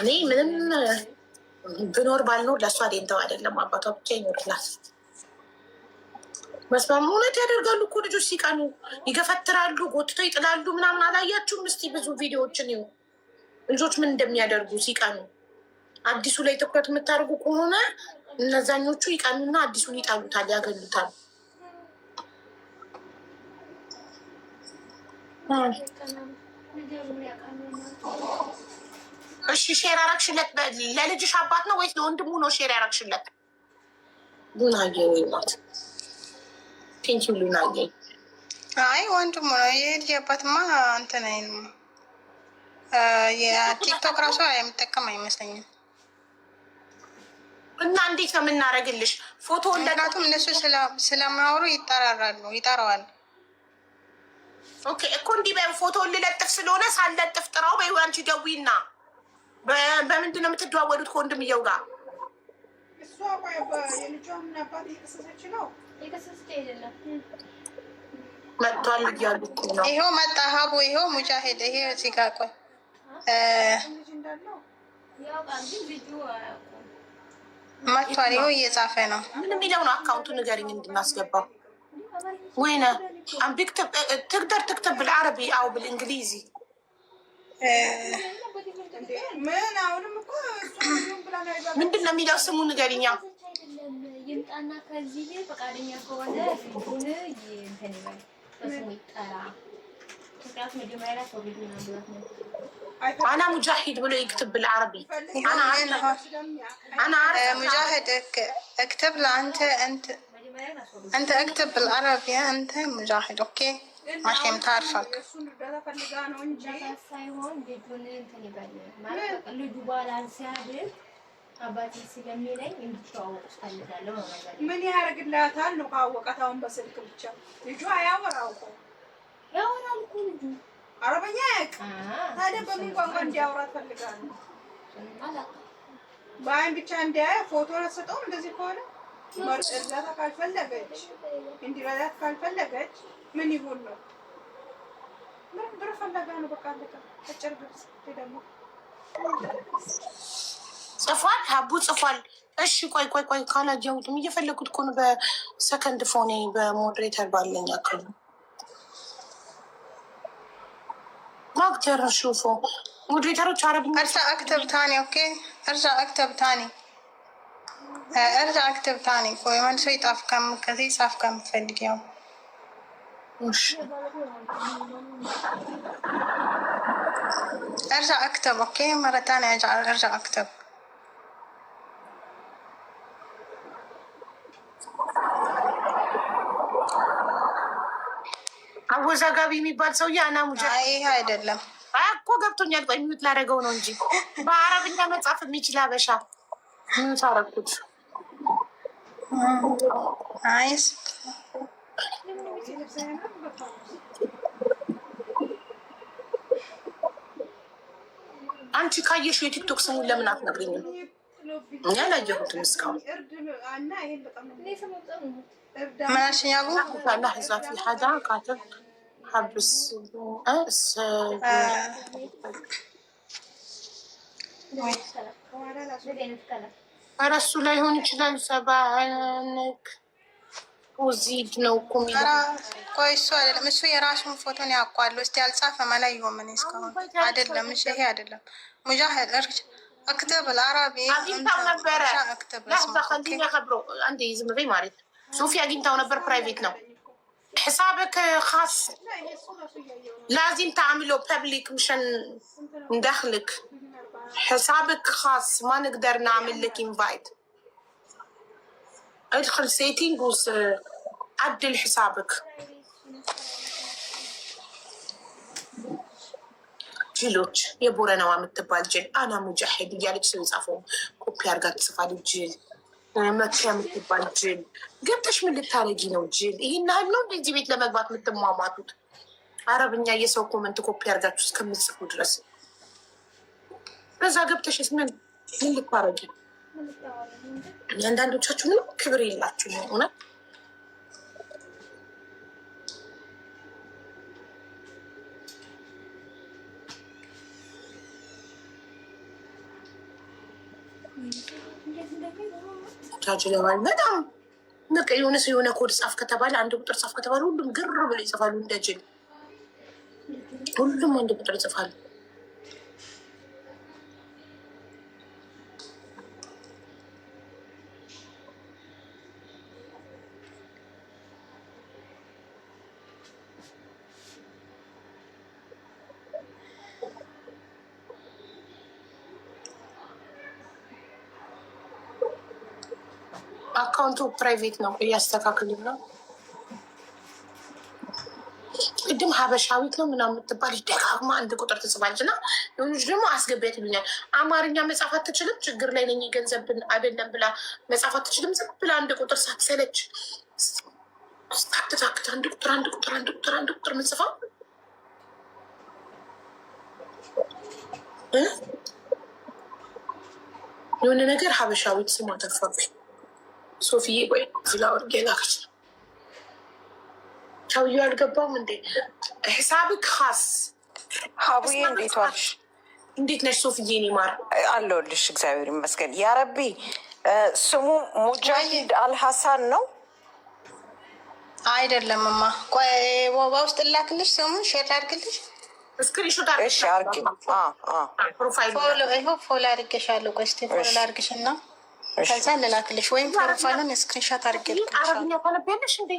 እኔ ምንም ብኖር ባልኖር ለእሷ ዴንተው አይደለም። አባቷ ብቻ ይኖርላት። መስማም እውነት ያደርጋሉ እኮ ልጆች ሲቀኑ ይገፈትራሉ፣ ጎትተው ይጥላሉ ምናምን። አላያችሁም? እስቲ ብዙ ቪዲዮዎችን ይሁ ልጆች ምን እንደሚያደርጉ ሲቀኑ። አዲሱ ላይ ትኩረት የምታደርጉ ከሆነ እነዛኞቹ ይቀኑና አዲሱን ይጣሉታል፣ ያገሉታል። እሺ ሼር ያረግሽለት ለልጅሽ አባት ነው ወይስ ለወንድሙ ነው ሼር ያረግሽለት? ሉናዬ ናት። ቴንኪው ሉናዬ። አይ ወንድሙ ነው። የልጅ አባትማ እንትን አይልም። የቲክቶክ ራሱ የምጠቀም አይመስለኝም። እና እንዴት ነው የምናደርግልሽ? ፎቶ ምክንያቱም እነሱ ስለማያወሩ ይጠራዋል። ኦኬ እኮ እንዲህ ፎቶ ልለጥፍ ስለሆነ ሳለጥፍ ጥራው በይው። አንቺ ደዊና በምንድን ነው የምትደዋወሉት ከወንድምየው ጋር? እሷ የልጇን አባት እየከሰሰች ነው። መጥቷል እያሉ ነው። ይኸው መጣ ሀቡ። ይኸው ሙጃሄድ። ይሄ እዚህ ጋር ቆይ መጥቷል። ይኸው እየጻፈ ነው። ምን የሚለው ነው? አካውንቱ ንገሪኝ እንድናስገባው። ወይነ ትክተብ بالعربي او بالانجليزي ምንድን ነው የሚለው? ስሙ ንገሪኛ። ይምጣና ከዚህ ፈቃደኛ ከሆነ ልጁን እንትን ይበል በስሙ ይጠራ። أنا مجاهد ولا يكتب بالعربي. أنا مجاهد اكتب له أنت اكتب بالعربي أنت مجاهد أوكي عشان تعرفك. ምን ያደርግላታል ነው ካወቃት አሁን በስልክ ብቻ ልጁ አያወራው እኮ ያወራል እኮ ልጁ አረበኛ ያውቃል። ታዲያ በምን ቋንቋ እንዲያወራት ፈልጋለሁ? በአይን ብቻ እንዲያየ ፎቶ ለሰጠው እንደዚህ ከሆነ እርዳታ ካልፈለገች እንዲረዳት ካልፈለገች ምን ይሁን ነው? ምን ብር ፈለጋ ነው? በቃ አለቀ። አጭር ግልጽ ደግሞ ጽፏል። ሀቡ ጽፏል። እሺ ቆይ ካላጀሁትም እየፈለጉት እኮ ነው። በሰከንድ ፎኔ በሞዴሬተር ባለኝ አካል ማክተር ሹፎ ሞዴሬተሮች አረብኛ ارجع اكتب ثاني اوكي ارجع اكتب ثاني كوي من شوي طاف كم كثير صاف كم تفلق يوم ارجع اكتب اوكي مرة ثانية ارجع اكتب. አወዛጋቢ የሚባል ሰውዬ አና ሙጃ ይሄ አይደለም እኮ ገብቶኛል። ቆይ ሚዩት ላደረገው ነው እንጂ በአረብኛ መጻፍ የሚችል አበሻ ሚዩት አደረኩት። አይስ አንቺ ካየሽ የቲክቶክ ስሙን ለምን አትነግሪኝም? እኛ አላየሁትም እስካሁን። ماشي يا ابو لحظة في حدا كاتب حبس እሱ ላይ ሆን ይችላል። ሰባነክ ዚድ ነው ቁሚ ቆይ እሱ አይደለም። እሱ የራሱን ፎቶን ያውቋሉ። እስቲ ያልጻፈ መላየው ምን እስካሁን አይደለም። እሺ ይሄ አይደለም። ሙጃሂድ اكتب العربي አግኝታው ነበረ። لحظة خليني اخبره عندي زمري ማለት ሶፊ አግኝታው ነበር። ፕራይቬት ነው حسابك خاص لازم تعمله بابليك مشان ندخلك. حسابك خاص ما نقدر نعمل لك انفايت. ادخل سيتينج عدل حسابك. ጅሎች የቦረናዋ የምትባል ጅል አና ሙጃሂድ እያለች ሰው የጻፈው ኮፒ አርጋ ትጽፋል። ጅል መኪያ የምትባል ጅል ገብተሽ ምን ልታረጊ ነው? ጅል ይህን ያህል ነው እንደዚህ ቤት ለመግባት የምትሟሟቱት? አረብኛ የሰው ኮመንት ኮፒ አርጋችሁ እስከምትጽፉ ድረስ በዛ ገብተሽስ ምን ልታረጊ? አንዳንዶቻችሁ ምንም ክብር የላችሁ ነው እውነት። ቻችለዋል በጣም በቃ የሆነ ሰው የሆነ ኮድ ጻፍ ከተባለ አንድ ቁጥር ጻፍ ከተባለ ሁሉም ግር ብሎ ይጽፋሉ። እንደ ጅል ሁሉም አንድ ቁጥር ይጽፋሉ። አካውንቱ ፕራይቬት ነው። እያስተካክልን ነው። ቅድም ሀበሻዊት ነው ምናምን የምትባል ደጋግማ አንድ ቁጥር ትጽፋለች እና የሆኑች ደግሞ አስገቢያት ይሉኛል። አማርኛ መጻፍ አትችልም፣ ችግር ላይ ነኝ፣ ገንዘብ አይደለም ብላ መጻፍ አትችልም። ዝም ብላ አንድ ቁጥር ሳትሰለች ስታክታክት አንድ ቁጥር ምጽፋው የሆነ ነገር ሀበሻዊት ስሟ ተፋብኝ። ሶፊዬ ወይ ዝላ ወርጌ ላከች። ሰውዬው አልገባውም እንዴ? ሂሳብክ ካስ ሀቡዬ እንዴት ዋልሽ? እንዴት ነሽ ሶፊዬ? እኔ ማር አለሁልሽ እግዚአብሔር ይመስገን። ያረቢ ስሙ ሙጃሂድ አልሀሳን ነው አይደለምማ? ቆይ በውስጥ ላክልሽ፣ ስሙን ሼር አድርግልሽ። ስክሪንሾት እሺ አርጊ። ፕሮፋይል ፎሎ አድርጌሻለሁ። ቆይ እስኪ ፎሎ አድርግሽ እና ከዛ ልላክልሽ፣ ወይም ፕሮፋይሉን ስክሪንሾት አድርጌልሽ። አረብኛ ታነቢያለሽ እንዴ?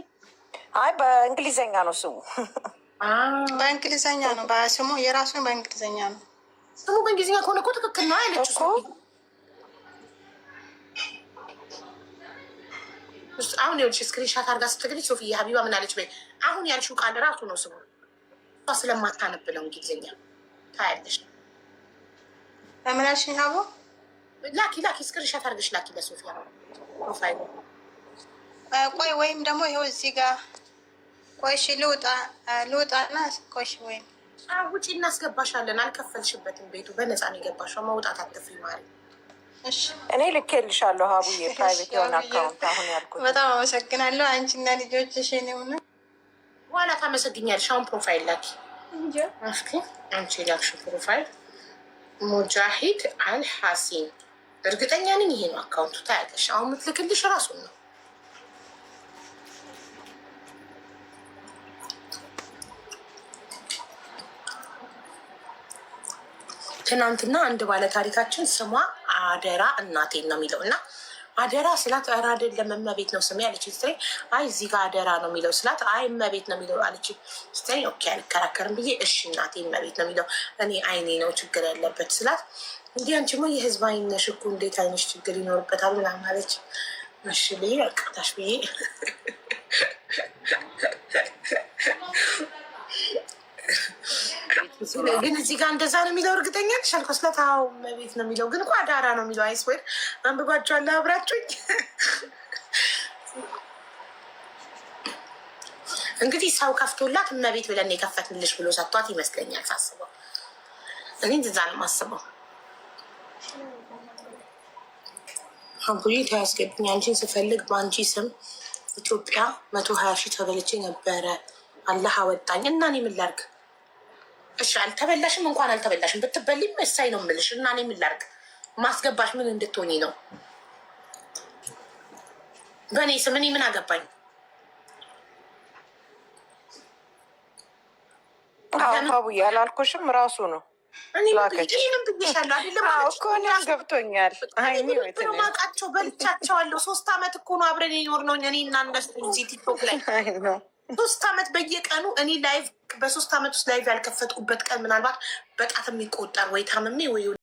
አይ በእንግሊዘኛ ነው ስሙ። በእንግሊዝኛ ነው ስሙ፣ የራሱን በእንግሊዝኛ ነው ስሙ። በእንግሊዝኛ ከሆነ እኮ ትክክል ነው ያለችው። አሁን ይኸውልሽ ስክሪንሻት አድርጋ ስትግሪ ሶፊያ ሀቢባ ምን አለች? በይ አሁን ያልሽው ቃል ራሱ ነው ስሙ። ስለማታነብለው እንግሊዝኛ ታያለሽ። በምናሽ ሀቦ ላኪ ስክሪንሻት አድርገሽ ላኪ ለሶፊያ ፕሮፋይሉ። ቆይ ወይም ደግሞ ይኸው እዚህ ጋር ቆይሽ ልውጣና ቆይሽ ወይም ውጪ እናስገባሻለን። አልከፈልሽበትም። ቤቱ በነፃ ነው የገባሽው። መውጣት አትፍሪ ማሪ። እኔ ልኬልሻለሁ ሀቡዬ፣ ፕራይቬት የሆነ አካውንት አሁን ያልኩት። በጣም አመሰግናለሁ። አንቺና ልጆችሽ ሆነ በኋላ ታመሰግኛለሽ። አሁን ፕሮፋይል ላኪ። አንቺ ላክሽ ፕሮፋይል ሙጃሂድ አልሐሲን። እርግጠኛ ነኝ ይሄ ነው አካውንቱ። ታያለሽ። አሁን የምትልክልሽ ራሱን ነው። ትናንትና አንድ ባለ ታሪካችን ስሟ አደራ እናቴን ነው የሚለው እና አደራ ስላት ኧረ አይደለም እመቤት ነው ስሜ አለች ስትለኝ፣ አይ እዚህ ጋር አደራ ነው የሚለው ስላት፣ አይ እመቤት ነው የሚለው አለች ስትለኝ፣ ኦኬ አልከራከርም ብዬ እሺ እናቴ እመቤት ነው የሚለው እኔ አይኔ ነው ችግር ያለበት ስላት፣ እንዲህ አንቺማ የህዝብ አይን ነሽ እኮ እንዴት አይነሽ ችግር ይኖርበታል ምናምን አለች። እሺ ብዬ በቃታሽ ብዬ ግን እዚህ ጋር እንደዛ ነው የሚለው እርግጠኛ ነሽ አልኳት። ስለታው እመቤት ነው የሚለው ግን እኮ አዳራ ነው የሚለው። አይስወር አንብባችኋለሁ አብራችሁኝ። እንግዲህ ሰው ከፍቶላት እመቤት ብለን የከፈትንልሽ ብሎ ሰጥቷት ይመስለኛል ሳስበው። እኔ እንደዛ ነው የማስበው። አቡዬ ታያስገብኝ አንቺን ስፈልግ በአንቺ ስም ኢትዮጵያ 120 ሺህ ተበልቼ ነበረ። አላህ አወጣኝ እና እኔ ምን ላድርግ? እሺ አልተበላሽም፣ እንኳን አልተበላሽም ብትበሊም እሳይ ነው የምልሽ። እና እኔ ምን ላድርግ? ማስገባሽ ምን እንድትሆኝ ነው? በእኔ ስም እኔ ምን አገባኝ? አቡዬ አላልኩሽም? ራሱ ነው ይህንም ብዬሻለሁ አይደለም እኮ እኔም ገብቶኛል። ማቃቸው በልቻቸዋለሁ። 3 ዓመት እኮ ነው አብረን የኖርነው እኔ እና እነሱ እዚህ ቲክቶክ ላይ 3 ዓመት በየቀኑ እኔ ላይቭ በ3 ዓመት ውስጥ ላይቭ ያልከፈትኩበት ቀን ምናልባት በጣት የሚቆጠር ወይ ታምሜ ወይ